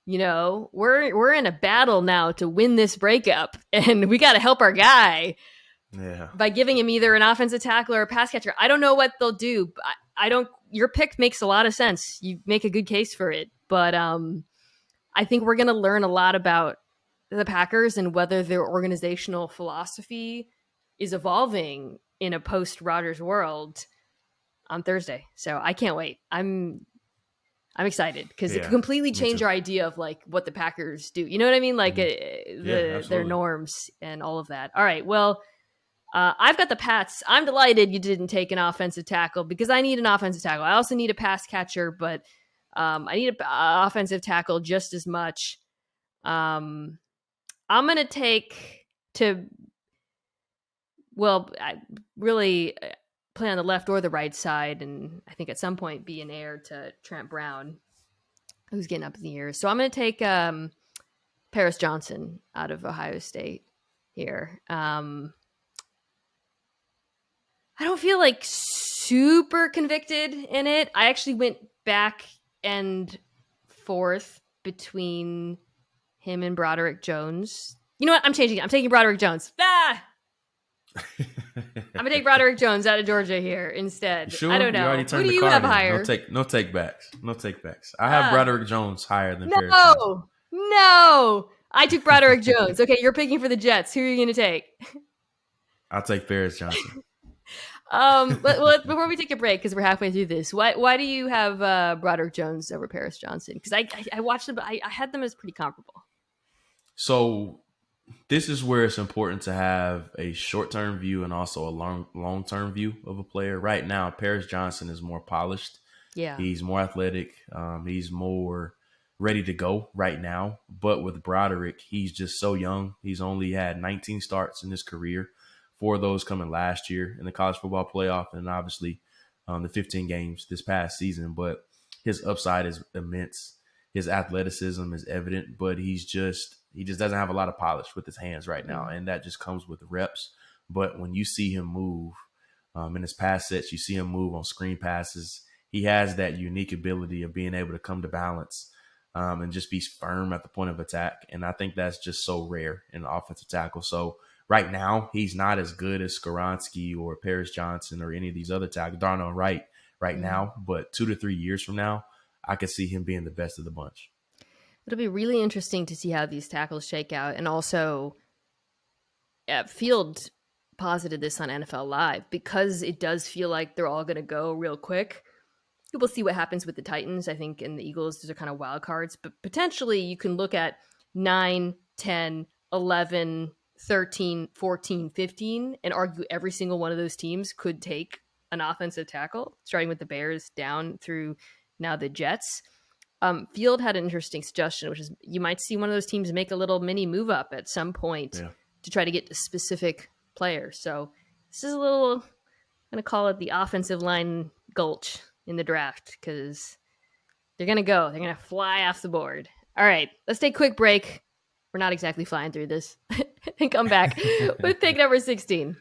We're in a battle now to win this breakup, and we got to help our guy by giving him either an offensive tackle or a pass catcher. I don't know what they'll do. Your pick makes a lot of sense. You make a good case for it, but I think we're going to learn a lot about the Packers and whether their organizational philosophy is evolving in a post-Rodgers world on Thursday. So I can't wait. I'm excited because it could completely change our idea of like what the Packers do. You know what I mean? Like their norms and all of that. All right. Well, I've got the Pats. I'm delighted you didn't take an offensive tackle because I need an offensive tackle. I also need a pass catcher, but I need an offensive tackle just as much. I'm going to take I really play on the left or the right side, and I think at some point be an heir to Trent Brown, who's getting up in the years. So I'm going to take Paris Johnson out of Ohio State here. I don't feel like super convicted in it. I actually went back and forth between him and Broderick Jones. You know what? I'm changing it. I'm taking Broderick Jones. I'm gonna take Broderick Jones out of Georgia here instead. Sure? I don't know. Who do you have higher? No take backs. I have Broderick Jones higher than Paris. No. I took Broderick Jones. Okay, you're picking for the Jets. Who are you gonna take? I'll take Paris Johnson. Before we take a break, because we're halfway through this, why do you have Broderick Jones over Paris Johnson? Because I watched them, but I had them as pretty comparable. So this is where it's important to have a short-term view and also a long-term view of a player. Right now, Paris Johnson is more polished. Yeah. He's more athletic. He's more ready to go right now. But with Broderick, he's just so young. He's only had 19 starts in his career, 4 of those coming last year in the college football playoff, and obviously the 15 games this past season. But his upside is immense. His athleticism is evident, but he just doesn't have a lot of polish with his hands right now, and that just comes with the reps. But when you see him move in his pass sets, you see him move on screen passes. He has that unique ability of being able to come to balance and just be firm at the point of attack. And I think that's just so rare in an offensive tackle. So right now, he's not as good as Skoronski or Paris Johnson or any of these other tackles, Darnell Wright right now. But 2 to 3 years from now, I could see him being the best of the bunch. It'll be really interesting to see how these tackles shake out. And also, Field posited this on NFL Live because it does feel like they're all going to go real quick. We'll see what happens with the Titans, I think, and the Eagles. Those are kind of wild cards. But potentially you can look at 9, 10, 11, 13, 14, 15 and argue every single one of those teams could take an offensive tackle, starting with the Bears down through now the Jets. Field had an interesting suggestion, which is you might see one of those teams make a little mini move up at some point to try to get to specific players. So this is a little, I'm going to call it the offensive line gulch in the draft because they're going to fly off the board. All right, let's take a quick break. We're not exactly flying through this and come back with pick number 16.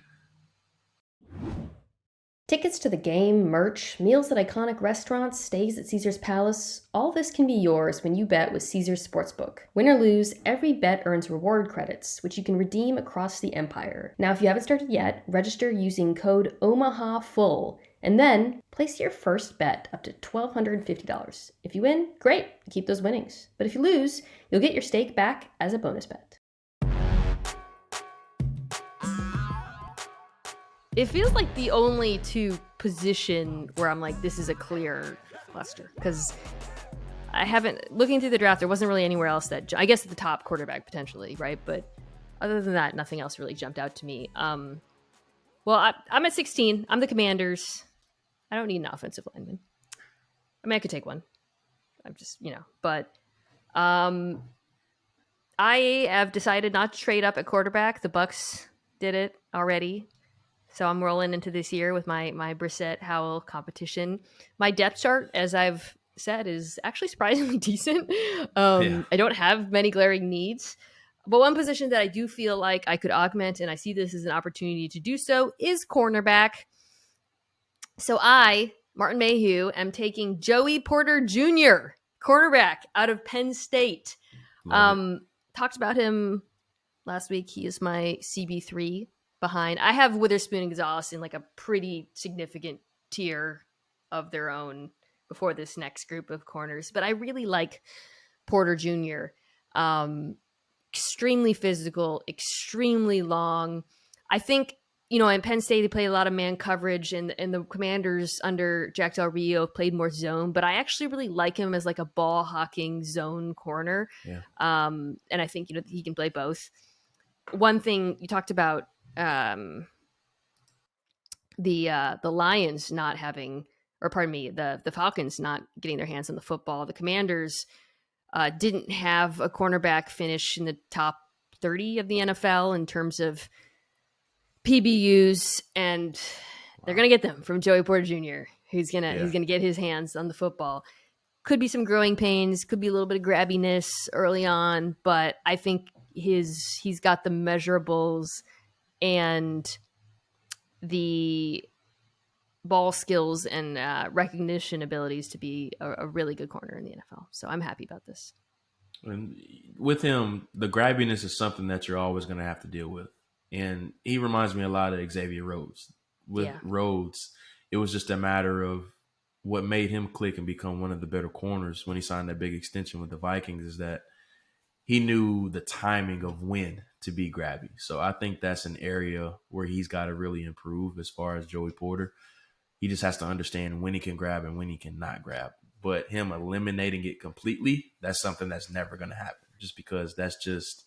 Tickets to the game, merch, meals at iconic restaurants, stays at Caesar's Palace, all this can be yours when you bet with Caesar's Sportsbook. Win or lose, every bet earns reward credits, which you can redeem across the empire. Now, if you haven't started yet, register using code OMAHAFULL, and then place your first bet up to $1,250. If you win, great, keep those winnings. But if you lose, you'll get your stake back as a bonus bet. It feels like the only two position where I'm like, this is a clear cluster. Because I haven't, looking through the draft, there wasn't really anywhere else that, I guess at the top quarterback potentially, right? But other than that, nothing else really jumped out to me. I'm at 16. I'm the Commanders. I don't need an offensive lineman. I mean, I could take one. I'm just, but I have decided not to trade up at quarterback. The Bucs did it already. So I'm rolling into this year with my Brissett Howell competition. My depth chart, as I've said, is actually surprisingly decent. I don't have many glaring needs. But one position that I do feel like I could augment, and I see this as an opportunity to do so, is cornerback. So I, Martin Mayhew, am taking Joey Porter Jr., cornerback out of Penn State. Talked about him last week. He is my CB3 behind. I have Witherspoon and Gonzalez in like a pretty significant tier of their own before this next group of corners. But I really like Porter Jr. Extremely physical, extremely long. I think, in Penn State, they play a lot of man coverage, and the Commanders under Jack Del Rio played more zone, but I actually really like him as like a ball hawking zone corner. Yeah. And I think, he can play both. One thing you talked about, the Lions not having, or pardon me, the Falcons not getting their hands on the football. The Commanders didn't have a cornerback finish in the top 30 of the NFL in terms of PBUs, and they're gonna get them from Joey Porter Jr. He's gonna get his hands on the football. Could be some growing pains, could be a little bit of grabbiness early on, but I think he's got the measurables and the ball skills and recognition abilities to be a really good corner in the NFL. So I'm happy about this. And with him, the grabbiness is something that you're always going to have to deal with. And he reminds me a lot of Xavier Rhodes. With Rhodes, it was just a matter of what made him click and become one of the better corners when he signed that big extension with the Vikings is that he knew the timing of when to be grabby. So I think that's an area where he's got to really improve as far as Joey Porter. He just has to understand when he can grab and when he cannot grab. But him eliminating it completely, that's something that's never going to happen just because that's just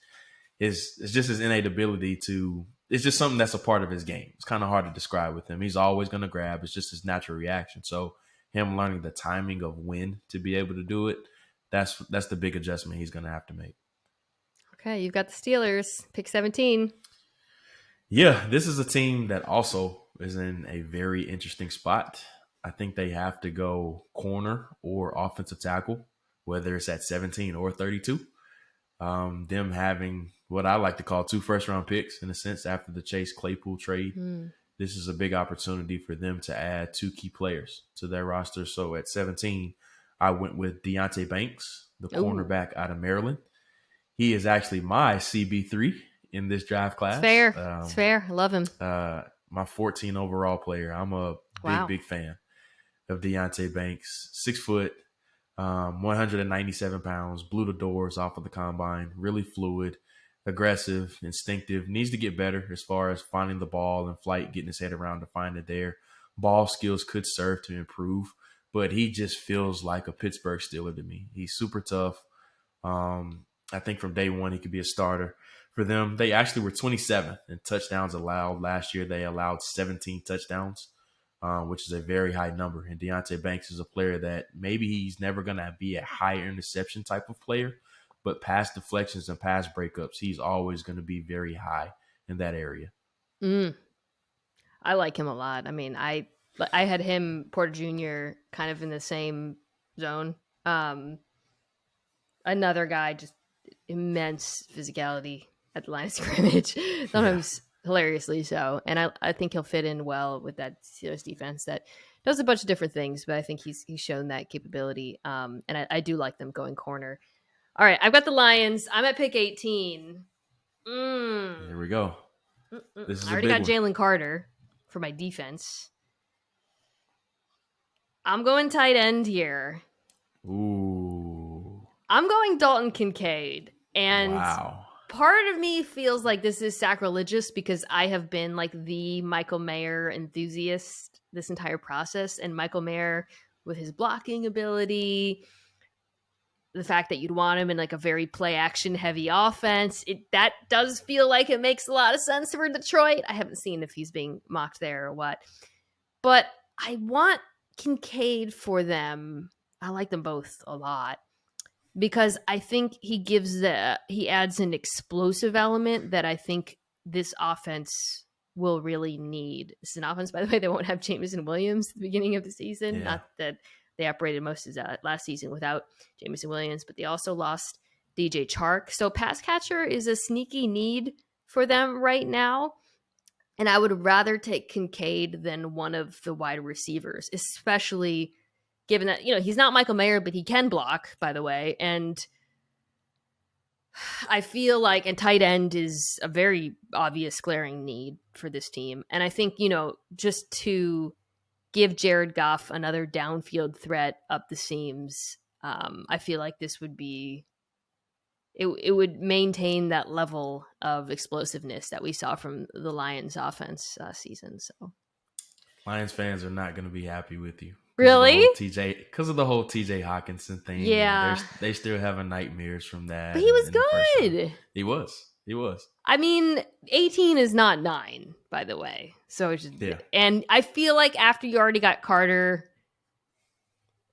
his innate ability to – it's just something that's a part of his game. It's kind of hard to describe with him. He's always going to grab. It's just his natural reaction. So him learning the timing of when to be able to do it, that's the big adjustment he's going to have to make. Okay, you've got the Steelers, pick 17. Yeah, this is a team that also is in a very interesting spot. I think they have to go corner or offensive tackle, whether it's at 17 or 32. Them having what I like to call 2 first-round picks in a sense after the Chase Claypool trade. Mm. This is a big opportunity for them to add 2 key players to their roster. So at 17, I went with Deontay Banks, the Ooh, cornerback out of Maryland. He is actually my CB3 in this draft it's class. fair. It's fair. I love him. My 14 overall player. I'm a Wow. big fan of Deontay Banks. 6 foot, 197 pounds, blew the doors off of the combine, really fluid, aggressive, instinctive, needs to get better as far as finding the ball in flight, getting his head around to find it there. Ball skills could serve to improve, but he just feels like a Pittsburgh Steeler to me. He's super tough. I think from day one, he could be a starter for them. They actually were 27th in touchdowns allowed. Last year, they allowed 17 touchdowns, which is a very high number. And Deontay Banks is a player that maybe he's never going to be a high interception type of player, but pass deflections and pass breakups, he's always going to be very high in that area. Mm. I like him a lot. I mean, I had him, Porter Jr., kind of in the same zone. Another guy, just immense physicality at the line of scrimmage, sometimes hilariously so. And I think he'll fit in well with that Steelers defense that does a bunch of different things, but I think he's shown that capability. And I do like them going corner. All right, I've got the Lions. I'm at pick 18. Here we go. This is I a already big got one. Jalen Carter for my defense. I'm going tight end here. Ooh. I'm going Dalton Kincaid. And wow. part of me feels like this is sacrilegious because I have been like the Michael Mayer enthusiast this entire process. And Michael Mayer, with his blocking ability, the fact that you'd want him in like a very play action heavy offense, that does feel like it makes a lot of sense for Detroit. I haven't seen if he's being mocked there or what, but I want Kincaid for them. I like them both a lot because I think he adds an explosive element that I think this offense will really need. It's an offense, by the way, they won't have Jameson Williams at the beginning of the season. Yeah. Not that they operated most of that last season without Jameson Williams, but they also lost DJ Chark. So pass catcher is a sneaky need for them right now. And I would rather take Kincaid than one of the wide receivers, especially given that, he's not Michael Mayer, but he can block, by the way. And I feel like a tight end is a very obvious glaring need for this team. And I think, just to give Jared Goff another downfield threat up the seams, I feel like this would be it would maintain that level of explosiveness that we saw from the Lions offense season. So Lions fans are not going to be happy with you. Really? Because of the whole TJ Hawkinson thing. Yeah. They still having nightmares from that. But he was good. He was. I mean, 18 is not 9, by the way. So it's just, yeah. And I feel like after you already got Carter,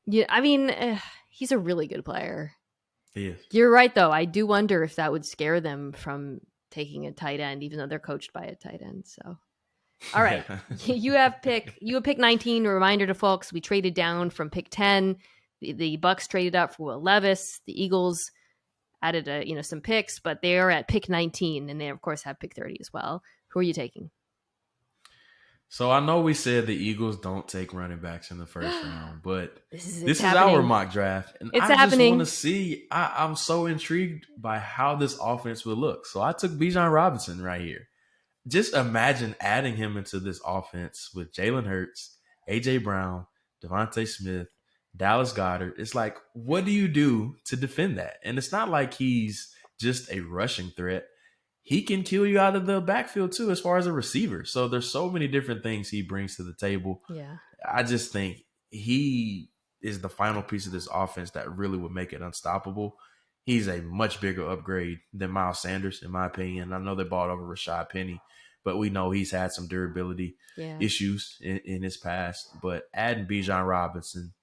he's a really good player. He is. You're right, though. I do wonder if that would scare them from taking a tight end, even though they're coached by a tight end. So, all right, you have pick 19. A reminder to folks: we traded down from pick 10. The Bucks traded up for Will Levis. The Eagles added some picks, but they are at pick 19, and they of course have pick 30 as well. Who are you taking? So I know we said the Eagles don't take running backs in the first round, but this is happening. our mock draft. And it's I happening. just want to see, I'm so intrigued by how this offense will look. So I took Bijan Robinson right here. Just imagine adding him into this offense with Jalen Hurts, A.J. Brown, Devontae Smith, Dallas Goedert. It's like, what do you do to defend that? And it's not like he's just a rushing threat. He can kill you out of the backfield too, as far as a receiver. So there's so many different things he brings to the table. Yeah. I just think he is the final piece of this offense that really would make it unstoppable. He's a much bigger upgrade than Miles Sanders, in my opinion. I know they bought over Rashad Penny, but we know he's had some durability issues in his past. But adding Bijan Robinson,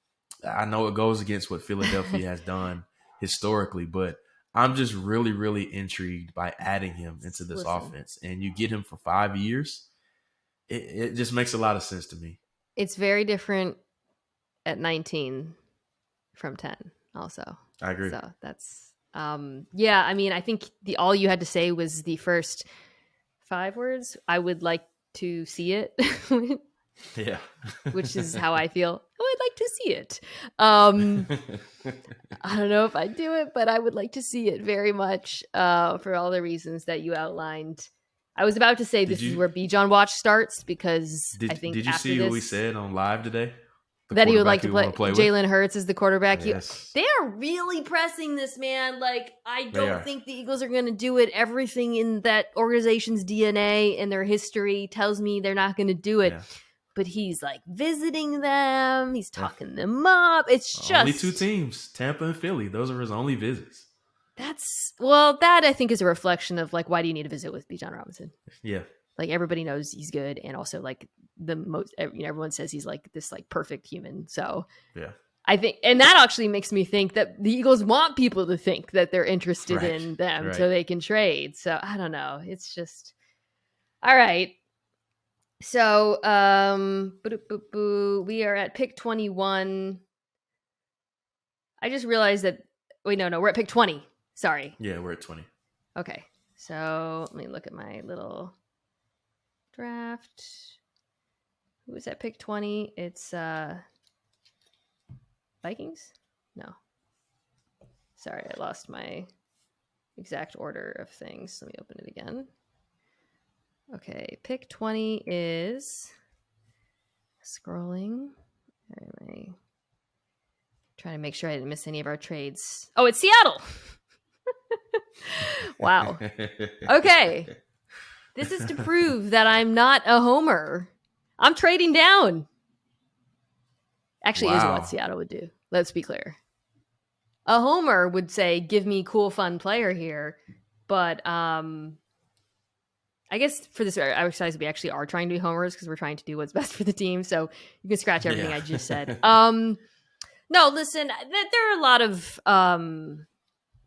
I know it goes against what Philadelphia has done historically, but I'm just really, really intrigued by adding him into this offense. And you get him for 5 years. It just makes a lot of sense to me. It's very different at 19 from 10 also. I agree. So that's, yeah, I mean, I think all you had to say was the first 5 words. I would like to see it. Yeah. Which is how I feel. Oh, I'd like to see it. I don't know if I'd do it, but I would like to see it very much for all the reasons that you outlined. I was about to say this is where Bijan Watch starts because I think did you see what we said on live today? That he would like to play Jalen Hurts as the quarterback. Yes. They are really pressing this, man. Like, I don't think the Eagles are going to do it. Everything in that organization's DNA and their history tells me they're not going to do it. Yeah. But he's like visiting them. He's talking them up. It's just only 2 teams, Tampa and Philly. Those are his only visits. That I think is a reflection of like, why do you need to visit with Bijan Robinson? Yeah. Like everybody knows he's good. And also like everyone says he's like this like perfect human. So yeah, I think, and that actually makes me think that the Eagles want people to think that they're interested in them so they can trade. So I don't know. It's just, all right. So, we are at pick 21. I just realized that, no, we're at pick 20. Sorry. Yeah, we're at 20. Okay. So let me look at my little draft. Who was at pick 20? It's Vikings? No. Sorry, I lost my exact order of things. Let me open it again. Okay, pick 20 is scrolling. Am I trying to make sure I didn't miss any of our trades? Oh, it's Seattle. Wow. Okay. This is to prove that I'm not a homer. I'm trading down. Actually, is what Seattle would do. Let's be clear. A homer would say, give me cool, fun player here. But I guess for this exercise, we actually are trying to be homers because we're trying to do what's best for the team. So you can scratch everything I just said. No, listen, there are a lot of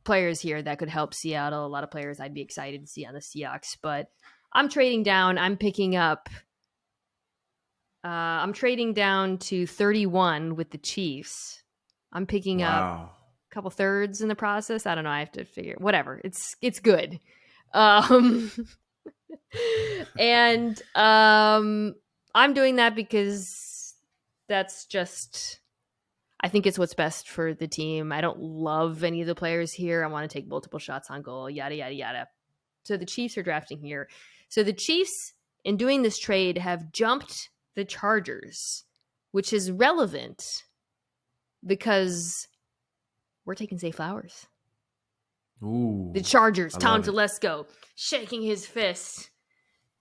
players here that could help Seattle. A lot of players I'd be excited to see on the Seahawks. But I'm trading down. I'm picking up. I'm trading down to 31 with the Chiefs. I'm picking up a couple thirds in the process. I don't know. I have to figure. Whatever. It's good. And I'm doing that because that's just, I think it's what's best for the team. I don't love any of the players here. I want to take multiple shots on goal, yada, yada, yada. So the Chiefs are drafting here. So the Chiefs, in doing this trade, have jumped the Chargers, which is relevant because we're taking Zay Flowers. Ooh, the Chargers, Tom Telesco, shaking his fist.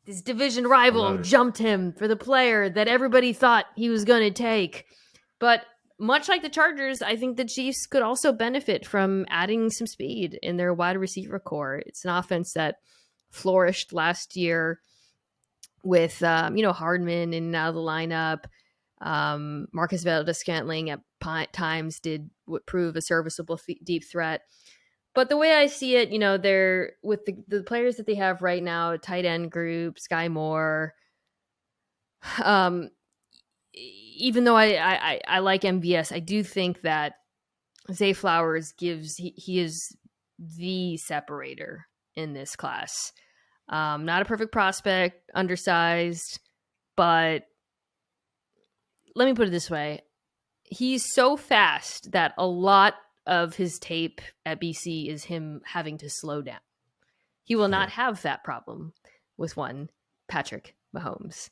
This division rival jumped him for the player that everybody thought he was going to take. But much like the Chargers, I think the Chiefs could also benefit from adding some speed in their wide receiver core. It's an offense that flourished last year with, Hardman in and out of the lineup. Marcus Valdez-Scantling at times would prove a serviceable deep threat. But the way I see it, they're with the players that they have right now, tight end group, Sky Moore. Even though I like MVS, I do think that Zay Flowers he is the separator in this class. Not a perfect prospect, undersized, but let me put it this way. He's so fast that a lot of his tape at BC is him having to slow down. He will not have that problem with one Patrick Mahomes.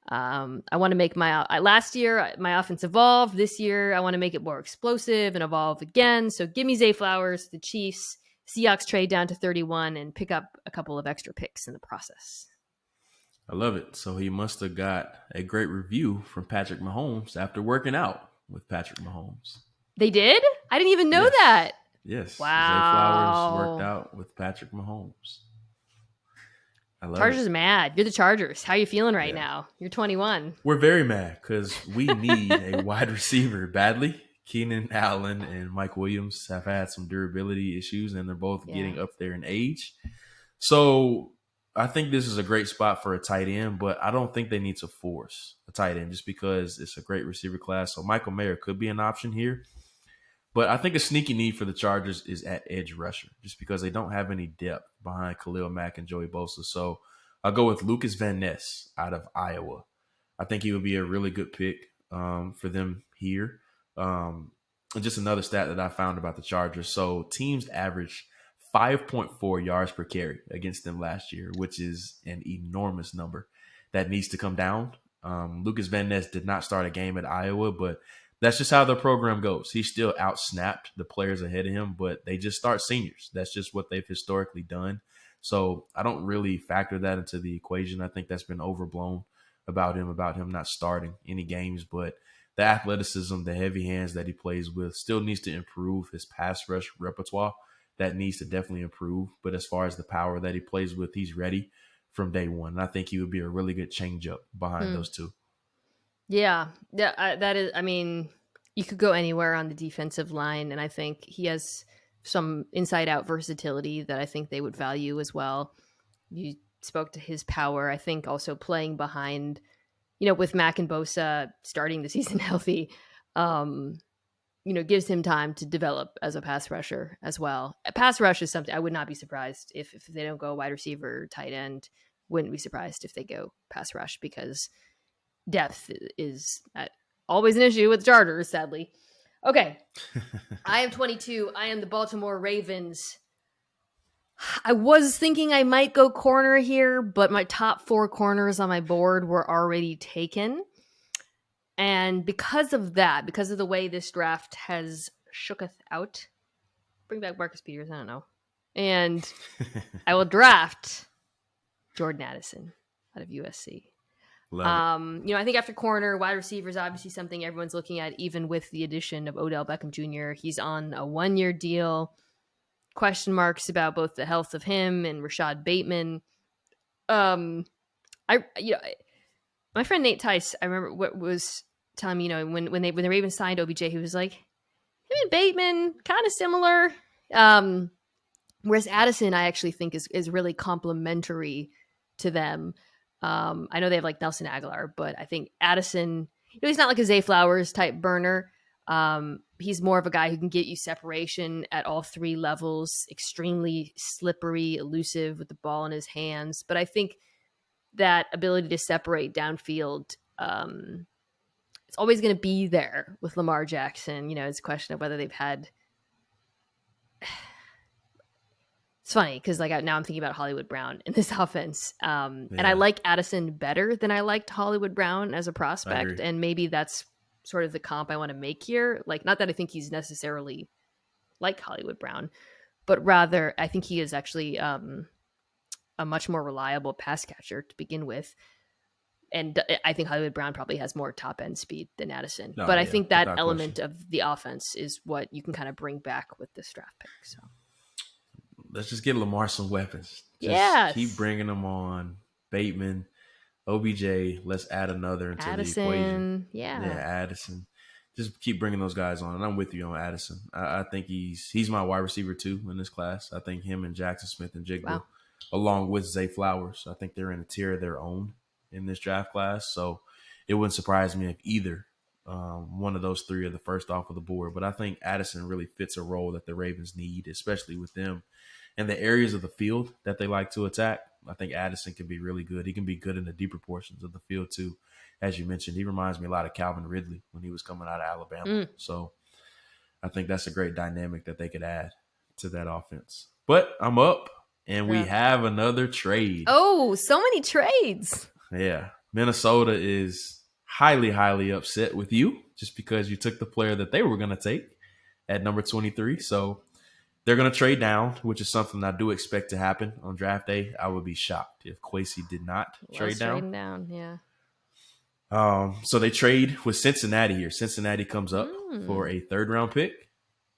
I want to make last year, my offense evolved. This year, I want to make it more explosive and evolve again. So give me Zay Flowers, the Chiefs. Seahawks trade down to 31 and pick up a couple of extra picks in the process. I love it. So he must have got a great review from Patrick Mahomes after working out with Patrick Mahomes. They did? I didn't even know that. Yes. Wow. Zay Flowers worked out with Patrick Mahomes. I love Chargers it. mad. You're the Chargers. How are you feeling now? You're 21. We're very mad because we need a wide receiver badly. Keenan Allen and Mike Williams have had some durability issues, and they're both getting up there in age. So I think this is a great spot for a tight end, but I don't think they need to force a tight end just because it's a great receiver class. So Michael Mayer could be an option here. But I think a sneaky need for the Chargers is at edge rusher just because they don't have any depth behind Khalil Mack and Joey Bosa. So I'll go with Lucas Van Ness out of Iowa. I think he would be a really good pick for them here. And just another stat that I found about the Chargers. So teams average 5.4 yards per carry against them last year, which is an enormous number that needs to come down. Lucas Van Ness did not start a game at Iowa, but that's just how the program goes. He still outsnapped the players ahead of him, but they just start seniors. That's just what they've historically done. So I don't really factor that into the equation. I think that's been overblown about him not starting any games, but the athleticism, the heavy hands that he plays with still needs to improve. His pass rush repertoire, that needs to definitely improve. But as far as the power that he plays with, he's ready from day one. And I think he would be a really good changeup behind those two. Yeah, that is. I mean, you could go anywhere on the defensive line, and I think he has some inside-out versatility that I think they would value as well. You spoke to his power. I think also playing behind, with Mack and Bosa starting the season healthy, gives him time to develop as a pass rusher as well. A pass rush is something I would not be surprised if they don't go wide receiver, tight end. Wouldn't be surprised if they go pass rush because depth is always an issue with Chargers, sadly. Okay. I am 22. I am the Baltimore Ravens. I was thinking I might go corner here, but my top 4 corners on my board were already taken. And because of that, because of the way this draft has shooketh out, bring back Marcus Peters, I don't know. And I will Jordan Addison out of USC. I think after corner, wide receiver is obviously something everyone's looking at, even with the addition of Odell Beckham Jr. He's on a 1-year deal. Question marks about both the health of him and Rashad Bateman. My friend Nate Tice, I remember what was telling me, when the Ravens signed OBJ, he was like, him and Bateman kind of similar. Whereas Addison, I actually think is really complementary to them. I know they have like Nelson Aguilar, but I think Addison, he's not like a Zay Flowers type burner. He's more of a guy who can get you separation at all 3 levels, extremely slippery, elusive with the ball in his hands. But I think that ability to separate downfield, it's always going to be there with Lamar Jackson. It's a question of whether they've had. It's funny because now I'm thinking about Hollywood Brown in this offense. And I like Addison better than I liked Hollywood Brown as a prospect. And maybe that's sort of the comp I want to make here. Not that I think he's necessarily like Hollywood Brown, but rather I think he is actually a much more reliable pass catcher to begin with. And I think Hollywood Brown probably has more top end speed than Addison. But I think that element of the offense is what you can kind of bring back with this draft pick. So let's just get Lamar some weapons. Just keep bringing them on. Bateman, OBJ, let's add another into Addison, the equation. Yeah, Addison. Just keep bringing those guys on. And I'm with you on Addison. I think he's my wide receiver too in this class. I think him and Jackson Smith and Jigba, along with Zay Flowers, I think they're in a tier of their own in this draft class. So it wouldn't surprise me if either one of those 3 are the first off of the board. But I think Addison really fits a role that the Ravens need, especially with them and the areas of the field that they like to attack. I think Addison can be really good. He can be good in the deeper portions of the field too. As you mentioned, he reminds me a lot of Calvin Ridley when he was coming out of Alabama. So I think that's a great dynamic that they could add to that offense. But I'm up, and we have another trade. Oh, so many trades. Yeah. Minnesota is highly, highly upset with you just because you took the player that they were going to take at number 23. So they're going to trade down, which is something I do expect to happen on draft day. I would be shocked if Kwesi did not trade down. So they trade with Cincinnati here. Cincinnati comes up for a 3rd-round pick,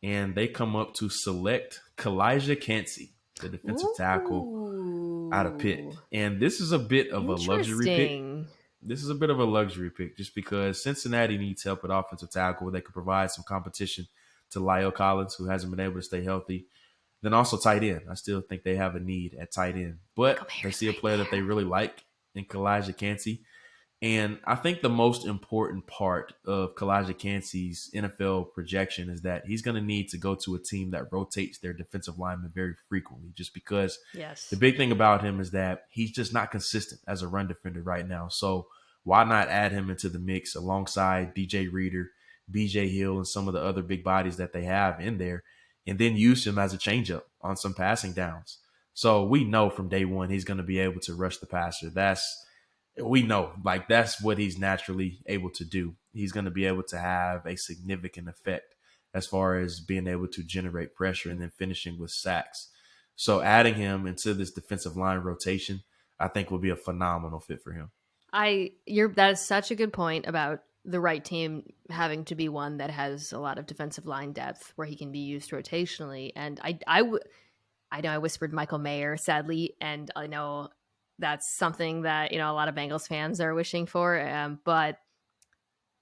and they come up to select Kalijah Kancey, the defensive tackle out of Pitt. And this is a bit of a luxury pick. this is a bit of a luxury pick just because Cincinnati needs help at offensive tackle. They could provide some competition to Lyle Collins, who hasn't been able to stay healthy. Then also tight end. I still think they have a need at tight end. But they see a player that they really like in Kalijah Kancey. And I think the most important part of Kalijah Kancey's NFL projection is that he's going to need to go to a team that rotates their defensive linemen very frequently, just because the big thing about him is that he's just not consistent as a run defender right now. So why not add him into the mix alongside DJ Reader, BJ Hill, and some of the other big bodies that they have in there, and then use him as a changeup on some passing downs. So we know from day one he's going to be able to rush the passer. We know, like, that's what he's naturally able to do. He's going to be able to have a significant effect as far as being able to generate pressure and then finishing with sacks. So adding him into this defensive line rotation, I think will be a phenomenal fit for him. That is such a good point about the right team having to be one that has a lot of defensive line depth where he can be used rotationally. And I know I whispered Michael Mayer, sadly, and I know that's something that, a lot of Bengals fans are wishing for. But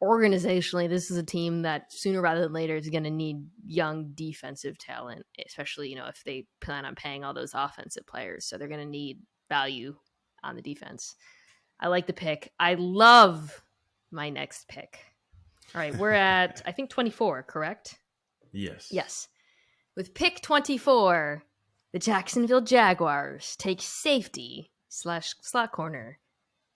organizationally, this is a team that sooner rather than later is going to need young defensive talent, especially, if they plan on paying all those offensive players. So they're going to need value on the defense. I like the pick. I love my next pick. All right, we're at, I think, 24, correct? Yes. With pick 24, the Jacksonville Jaguars take safety / slot corner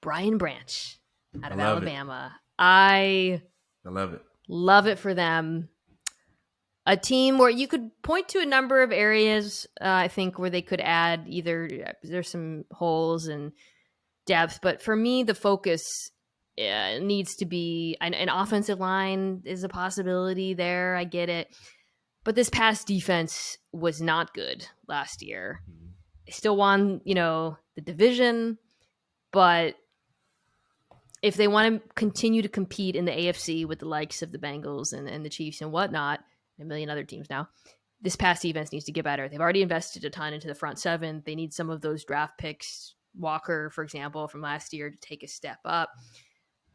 Brian Branch out of Alabama. I love it. Love it for them. A team where you could point to a number of areas, I think, where they could add either there's some holes and depth, but for me, the focus needs to be an offensive line is a possibility there. I get it. But this past defense was not good last year. They still won, the division, but if they want to continue to compete in the AFC with the likes of the Bengals and the Chiefs and whatnot, and a million other teams now, this past defense needs to get better. They've already invested a ton into the front seven. They need some of those draft picks, Walker, for example, from last year, to take a step up.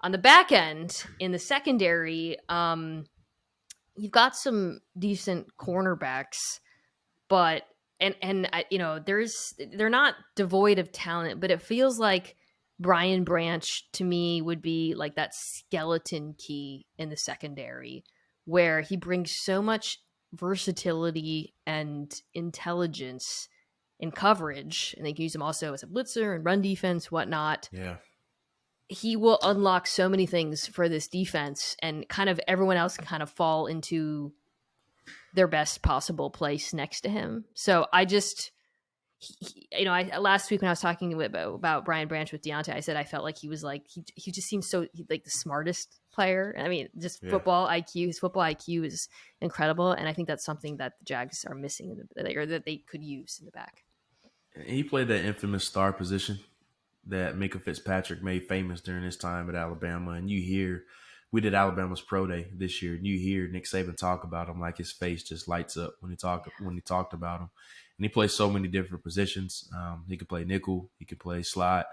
On the back end, in the secondary, you've got some decent cornerbacks, but they're not devoid of talent, but it feels like Brian Branch to me would be like that skeleton key in the secondary, where he brings so much versatility and intelligence in coverage, and they can use him also as a blitzer and run defense, whatnot. Yeah. He will unlock so many things for this defense, and kind of everyone else can kind of fall into their best possible place next to him. So I just, last week when I was talking about Brian Branch with Deontay, I said I felt like he was like, he just seems so like the smartest player. I mean, just football IQ, his football IQ is incredible. And I think that's something that the Jags are missing or that they could use in the back. He played that infamous star position that Minka Fitzpatrick made famous during his time at Alabama. And we did Alabama's pro day this year, and you hear Nick Saban talk about him, like his face just lights up when he talked about him. And he plays so many different positions. He could play nickel, he could play slot,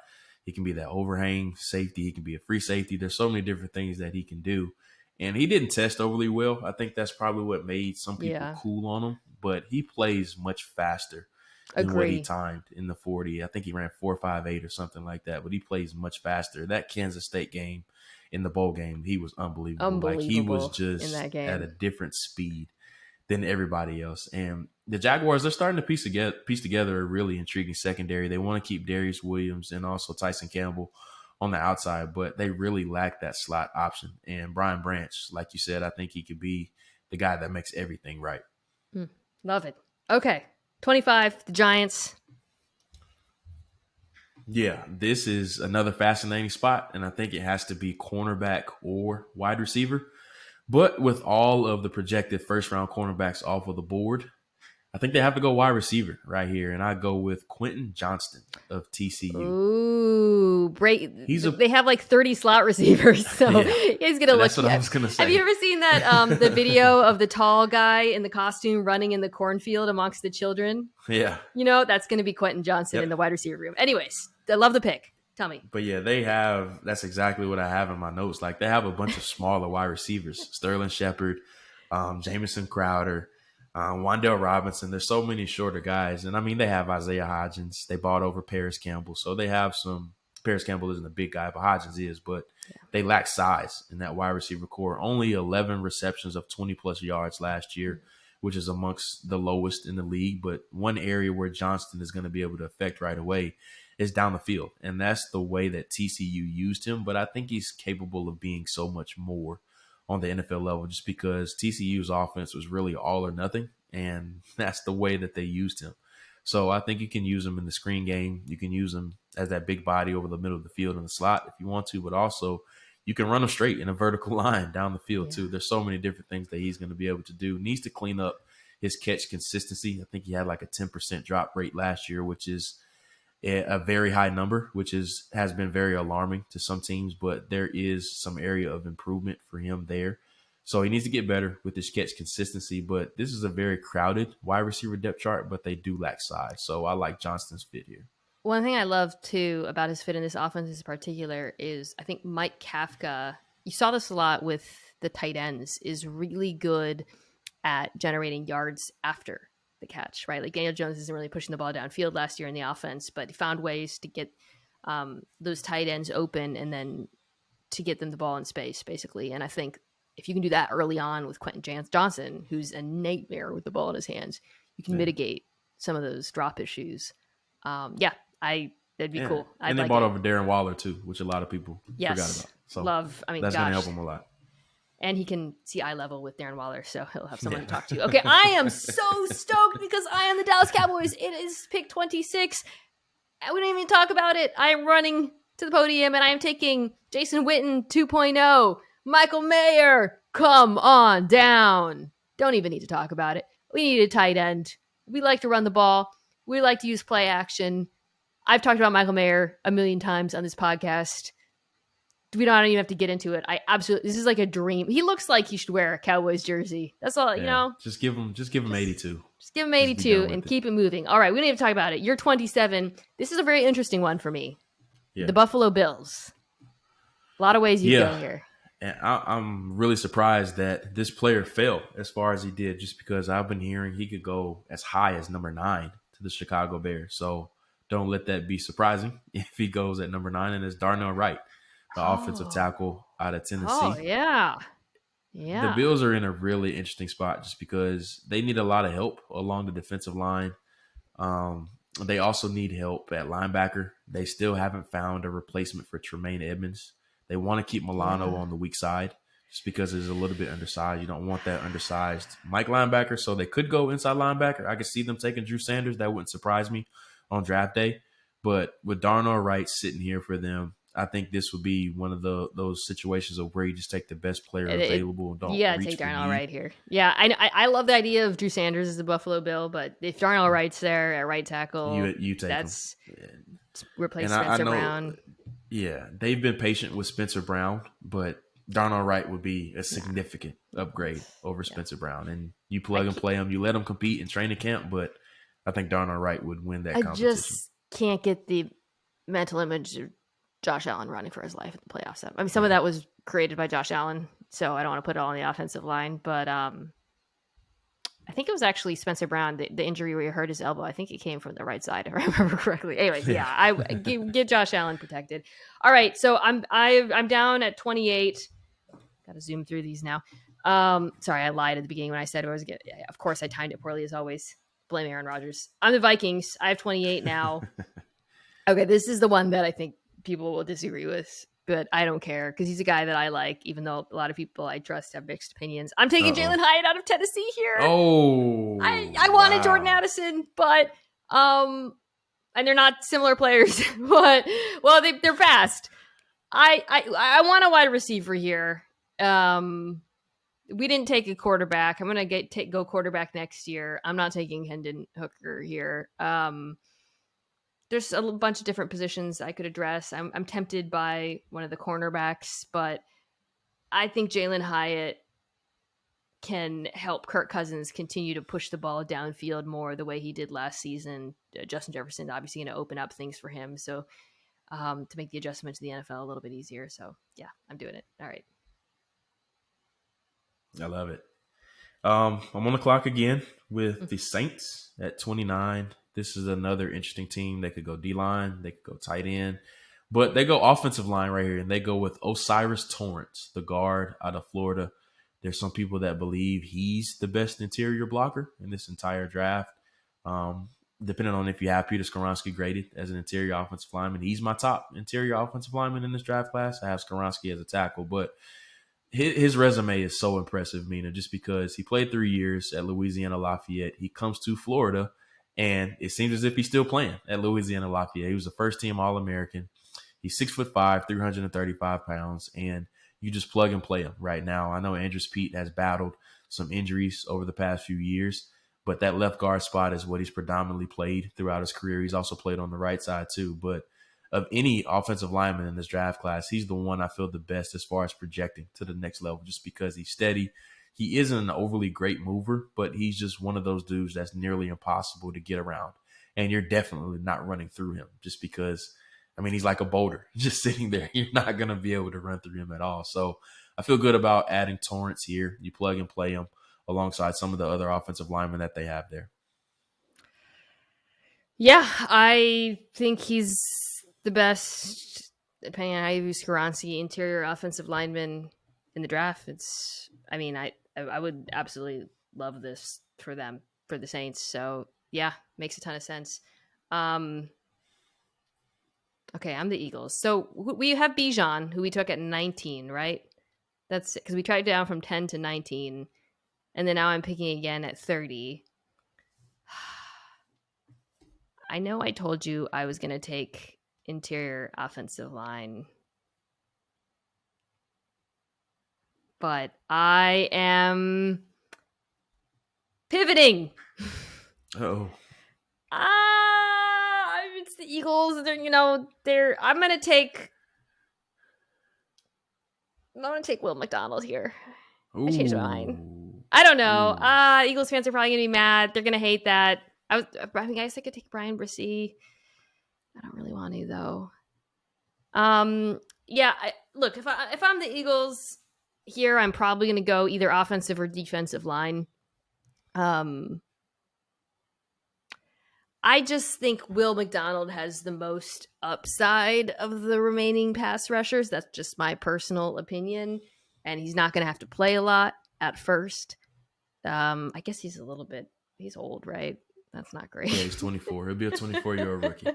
he can be that overhang safety, he can be a free safety. There's so many different things that he can do. And he didn't test overly well. I think that's probably what made some people cool on him. But he plays much faster than what he timed in the 40. I think he ran 4.58 or something like that. But he plays much faster. That Kansas State game, in the bowl game, he was unbelievable. Like, he was just in that game at a different speed than everybody else. And the Jaguars, they're starting to piece together a really intriguing secondary. They want to keep Darius Williams and also Tyson Campbell on the outside, but they really lack that slot option. And Brian Branch, like you said, I think he could be the guy that makes everything right. Love it. Okay, 25, the Giants. Yeah, this is another fascinating spot, and I think it has to be cornerback or wide receiver. But with all of the projected first-round cornerbacks off of the board, I think they have to go wide receiver right here, and I go with Quentin Johnston of TCU. Ooh, they have like 30 slot receivers, so he's gonna look. That's what I was gonna say. Have you ever seen that the video of the tall guy in the costume running in the cornfield amongst the children? Yeah, that's gonna be Quentin Johnston in the wide receiver room. Anyways, I love the pick. Tell me. But yeah, that's exactly what I have in my notes. Like, they have a bunch of smaller wide receivers: Sterling Shepard, Jamison Crowder, Wan'Dale Robinson. There's so many shorter guys. And I mean, they have Isaiah Hodgins. They bought over Paris Campbell. So they have some. Paris Campbell isn't a big guy, but Hodgins is. But they lack size in that wide receiver core. Only 11 receptions of 20-plus yards last year, which is amongst the lowest in the league. But one area where Johnston is going to be able to affect right away is down the field. And that's the way that TCU used him. But I think he's capable of being so much more on the NFL level, just because TCU's offense was really all or nothing. And that's the way that they used him. So I think you can use him in the screen game. You can use him as that big body over the middle of the field in the slot if you want to, but also you can run him straight in a vertical line down the field too. There's so many different things that he's going to be able to do. Needs to clean up his catch consistency. I think he had like a 10% drop rate last year, which is a very high number, which has been very alarming to some teams, but there is some area of improvement for him there. So he needs to get better with his catch consistency, but this is a very crowded wide receiver depth chart, but they do lack size. So I like Johnston's fit here. One thing I love, too, about his fit in this offense in particular is I think Mike Kafka, you saw this a lot with the tight ends, is really good at generating yards after the catch, right? Like Daniel Jones isn't really pushing the ball downfield last year in the offense, but he found ways to get those tight ends open and then to get them the ball in space, basically. And I think if you can do that early on with Quentin Johnson, who's a nightmare with the ball in his hands, you can mitigate some of those drop issues. That'd be cool. And they bought over Darren Waller too, which a lot of people forgot about. So that's going to help him a lot. And he can see eye level with Darren Waller, so he'll have someone to talk to. Okay, I am so stoked because I am the Dallas Cowboys. It is pick 26. We don't even talk about it. I am running to the podium, and I am taking Jason Witten 2.0. Michael Mayer, come on down. Don't even need to talk about it. We need a tight end. We like to run the ball. We like to use play action. I've talked about Michael Mayer a million times on this podcast. We don't even have to get into it. This is like a dream. He looks like he should wear a Cowboys jersey. That's all, you know. Just give him 82. Just give him 82 and keep it moving. All right, we don't even talk about it. You're 27. This is a very interesting one for me. Yeah. The Buffalo Bills. A lot of ways you go here. And I'm really surprised that this player fell as far as he did, just because I've been hearing he could go as high as number 9 to the Chicago Bears. So don't let that be surprising if he goes at number 9. And it's Darnell Wright, the offensive tackle out of Tennessee. Oh, yeah. The Bills are in a really interesting spot just because they need a lot of help along the defensive line. They also need help at linebacker. They still haven't found a replacement for Tremaine Edmonds. They want to keep Milano on the weak side just because it's a little bit undersized. You don't want that undersized Mike linebacker, so they could go inside linebacker. I could see them taking Drew Sanders. That wouldn't surprise me on draft day. But with Darnell Wright sitting here for them, I think this would be one of those situations of where you just take the best player available and don't reach take Darnell Wright here. Yeah, I love the idea of Drew Sanders as a Buffalo Bill, but if Darnell Wright's there at right tackle, you take that's replace Spencer Brown. Yeah, they've been patient with Spencer Brown, but Darnell Wright would be a significant upgrade over Spencer Brown. And you plug and play him, you let him compete in training camp, but I think Darnell Wright would win that competition. I just can't get the mental image of Josh Allen running for his life in the playoffs. I mean, some of that was created by Josh Allen, so I don't want to put it all on the offensive line, but I think it was actually Spencer Brown, the injury where he hurt his elbow. I think it came from the right side, if I remember correctly. Anyways, I get Josh Allen protected. All right, so I'm down at 28. Got to zoom through these now. Sorry, I lied at the beginning when I said I was going to. Of course, I timed it poorly as always. Blame Aaron Rodgers. I'm the Vikings. I have 28 now. Okay, this is the one that I think people will disagree with, but I don't care because he's a guy that I like, even though a lot of people I trust have mixed opinions. I'm taking Jalen Hyatt out of Tennessee here. Oh, I wanted Jordan Addison, but and they're not similar players, but they're fast. I want a wide receiver here. We didn't take a quarterback. I'm gonna go quarterback next year. I'm not taking Hendon Hooker here. There's a bunch of different positions I could address. I'm tempted by one of the cornerbacks, but I think Jalen Hyatt can help Kirk Cousins continue to push the ball downfield more the way he did last season. Justin Jefferson obviously going to open up things for him. So to make the adjustment to the NFL a little bit easier. So yeah, I'm doing it. All right. I love it. I'm on the clock again with the Saints at 29. This is another interesting team. They could go D-line. They could go tight end. But they go offensive line right here, and they go with Osiris Torrance, the guard out of Florida. There's some people that believe he's the best interior blocker in this entire draft. Depending on if you have Peter Skoronski graded as an interior offensive lineman, he's my top interior offensive lineman in this draft class. I have Skoronski as a tackle, but his resume is so impressive, Mina, just because he played 3 years at Louisiana Lafayette. He comes to Florida, and it seems as if he's still playing at Louisiana Lafayette. He was a first-team All-American. He's 6'5", 335 pounds, and you just plug and play him right now. I know Andrews Pete has battled some injuries over the past few years, but that left guard spot is what he's predominantly played throughout his career. He's also played on the right side too, but of any offensive lineman in this draft class, he's the one I feel the best as far as projecting to the next level, just because he's steady. He isn't an overly great mover, but he's just one of those dudes that's nearly impossible to get around. And you're definitely not running through him just because, I mean, he's like a boulder just sitting there. You're not going to be able to run through him at all. So I feel good about adding Torrance here. You plug and play him alongside some of the other offensive linemen that they have there. Yeah, I think he's the best, depending on how you view Skoronski, interior offensive lineman in the draft. I would absolutely love this for them, for the Saints. So yeah, makes a ton of sense. Okay, I'm the Eagles. So we have Bijan, who we took at 19, right? That's because we tried down from 10 to 19, and then now I'm picking again at 30. I know I told you I was going to take interior offensive line, but I am pivoting. Oh. It's the Eagles. I'm going to take Will McDonald here. I changed my mind. I don't know. Eagles fans are probably going to be mad. They're going to hate that. I guess I could take Brian Brisee. I don't really want to though. Yeah. Look, if I'm the Eagles here, I'm probably going to go either offensive or defensive line. I just think Will McDonald has the most upside of the remaining pass rushers. That's just my personal opinion, and he's not going to have to play a lot at first. I guess he's old, right? That's not great. Yeah, he's 24. He'll be a 24-year-old rookie.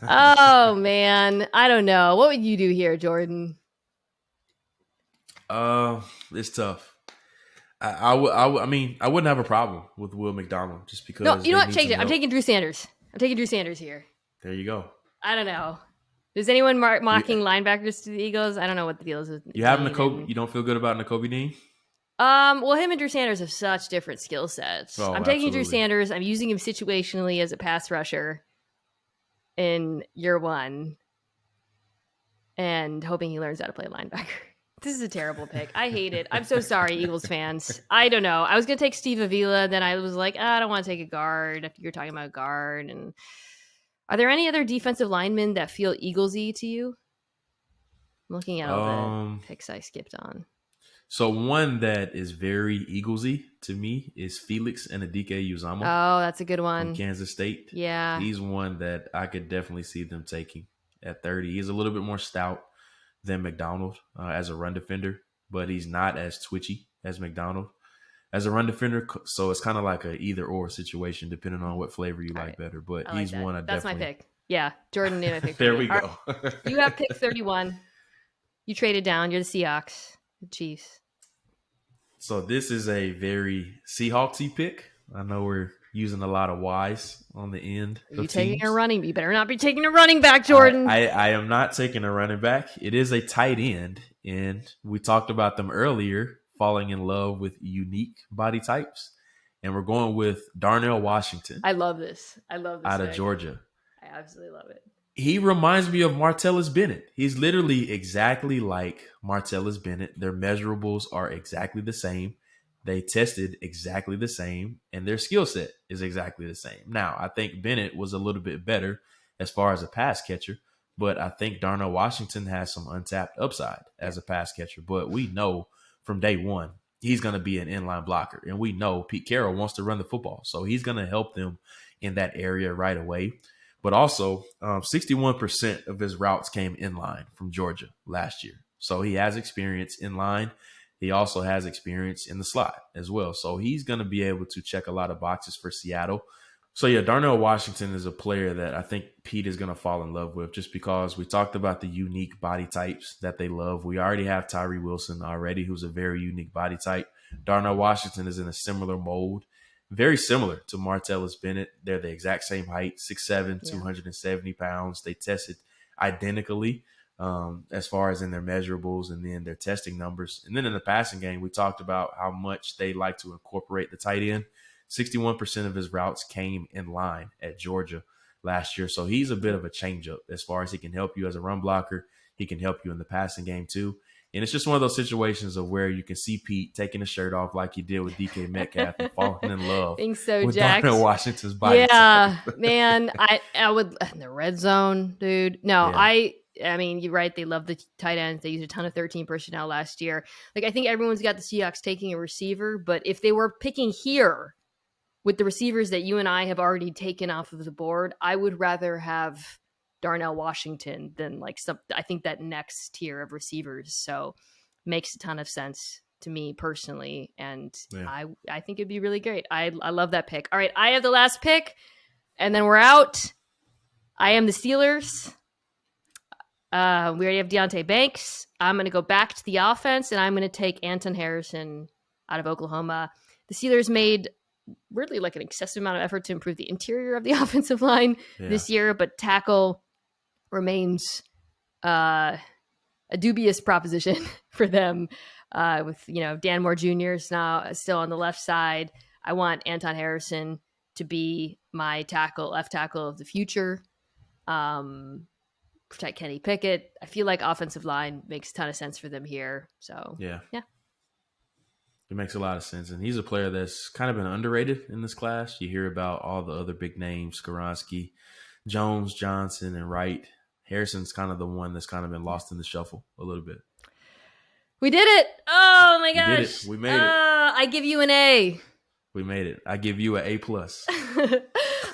Oh, man. I don't know. What would you do here, Jordan? It's tough. I wouldn't have a problem with Will McDonald just because. No, you know what? Change it. I'm taking Drew Sanders. Here. There you go. I don't know. Is anyone mocking linebackers to the Eagles? I don't know what the deal is with. You have Nakobe. You don't feel good about Nakobe Dean? Well, him and Drew Sanders have such different skill sets. I'm taking absolutely. Drew Sanders. I'm using him situationally as a pass rusher in year one and hoping he learns how to play linebacker. This is a terrible pick. I hate it. I'm so sorry, Eagles fans. I don't know. I was going to take Steve Avila. Then I was like, I don't want to take a guard if you're talking about a guard. And are there any other defensive linemen that feel Eagles-y to you? I'm looking at all the picks I skipped on. So one that is very Eaglesy to me is Felix Anudike-Uzomah. Oh, that's a good one. From Kansas State. Yeah. He's one that I could definitely see them taking at 30. He's a little bit more stout than McDonald as a run defender, but he's not as twitchy as McDonald as a run defender. So it's kind of like a either or situation depending on what flavor you like better. But he's one I That's definitely. my pick. Yeah, Jordan knew my pick. There we go. You have pick 31. You traded down. You're the Seahawks. The Chiefs. So this is a very Seahawksy pick. I know we're using a lot of Y's on the end. Are you taking a running? You better not be taking a running back, Jordan. I am not taking a running back. It is a tight end, and we talked about them earlier, falling in love with unique body types, and we're going with Darnell Washington. I love this. Out of Georgia. I absolutely love it. He reminds me of Martellus Bennett. He's literally exactly like Martellus Bennett. Their measurables are exactly the same. They tested exactly the same, and their skill set is exactly the same. Now, I think Bennett was a little bit better as far as a pass catcher, But I think Darnell Washington has some untapped upside as a pass catcher. But we know from day one, he's going to be an inline blocker. And we know Pete Carroll wants to run the football. So he's going to help them in that area right away. But also, 61% of his routes came inline from Georgia last year. So he has experience in line. He also has experience in the slot as well. So he's going to be able to check a lot of boxes for Seattle. So, yeah, Darnell Washington is a player that I think Pete is going to fall in love with just because we talked about the unique body types that they love. We already have Tyree Wilson already, who's a very unique body type. Darnell Washington is in a similar mold, very similar to Martellus Bennett. They're the exact same height, 6'7", 270 pounds. They tested identically as far as in their measurables and then their testing numbers. And then in the passing game, we talked about how much they like to incorporate the tight end. 61% of his routes came in line at Georgia last year. So he's a bit of a changeup as far as he can help you as a run blocker. He can help you in the passing game too. And it's just one of those situations of where you can see Pete taking his shirt off like he did with DK Metcalf and falling in love with Darnell Washington's body. Yeah, man. I would in the red zone, dude. No, yeah. I mean, you're right. They love the tight ends. They used a ton of 13 personnel last year. Like, I think everyone's got the Seahawks taking a receiver, but if they were picking here with the receivers that you and I have already taken off of the board, I would rather have Darnell Washington than I think that next tier of receivers. So makes a ton of sense to me personally. And I think it'd be really great. I love that pick. All right. I have the last pick and then we're out. I am the Steelers. We already have Deonte Banks. I'm going to go back to the offense and I'm going to take Anton Harrison out of Oklahoma. The Steelers made really an excessive amount of effort to improve the interior of the offensive line this year, but tackle remains a dubious proposition for them with, Dan Moore Jr. is now still on the left side. I want Anton Harrison to be my left tackle of the future. Protect Kenny Pickett. I feel like offensive line makes a ton of sense for them here. So yeah. It makes a lot of sense. And he's a player that's kind of been underrated in this class. You hear about all the other big names, Skoronski, Jones, Johnson, and Wright. Harrison's kind of the one that's kind of been lost in the shuffle a little bit. We did it. Oh, my gosh. We did it. We made it. I give you an A. We made it. I give you an A+.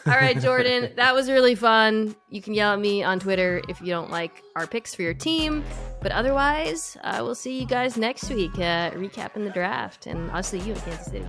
All right, Jordan, that was really fun. You can yell at me on Twitter if you don't like our picks for your team. But otherwise, I will see you guys next week recapping the draft. And I'll see you in Kansas City.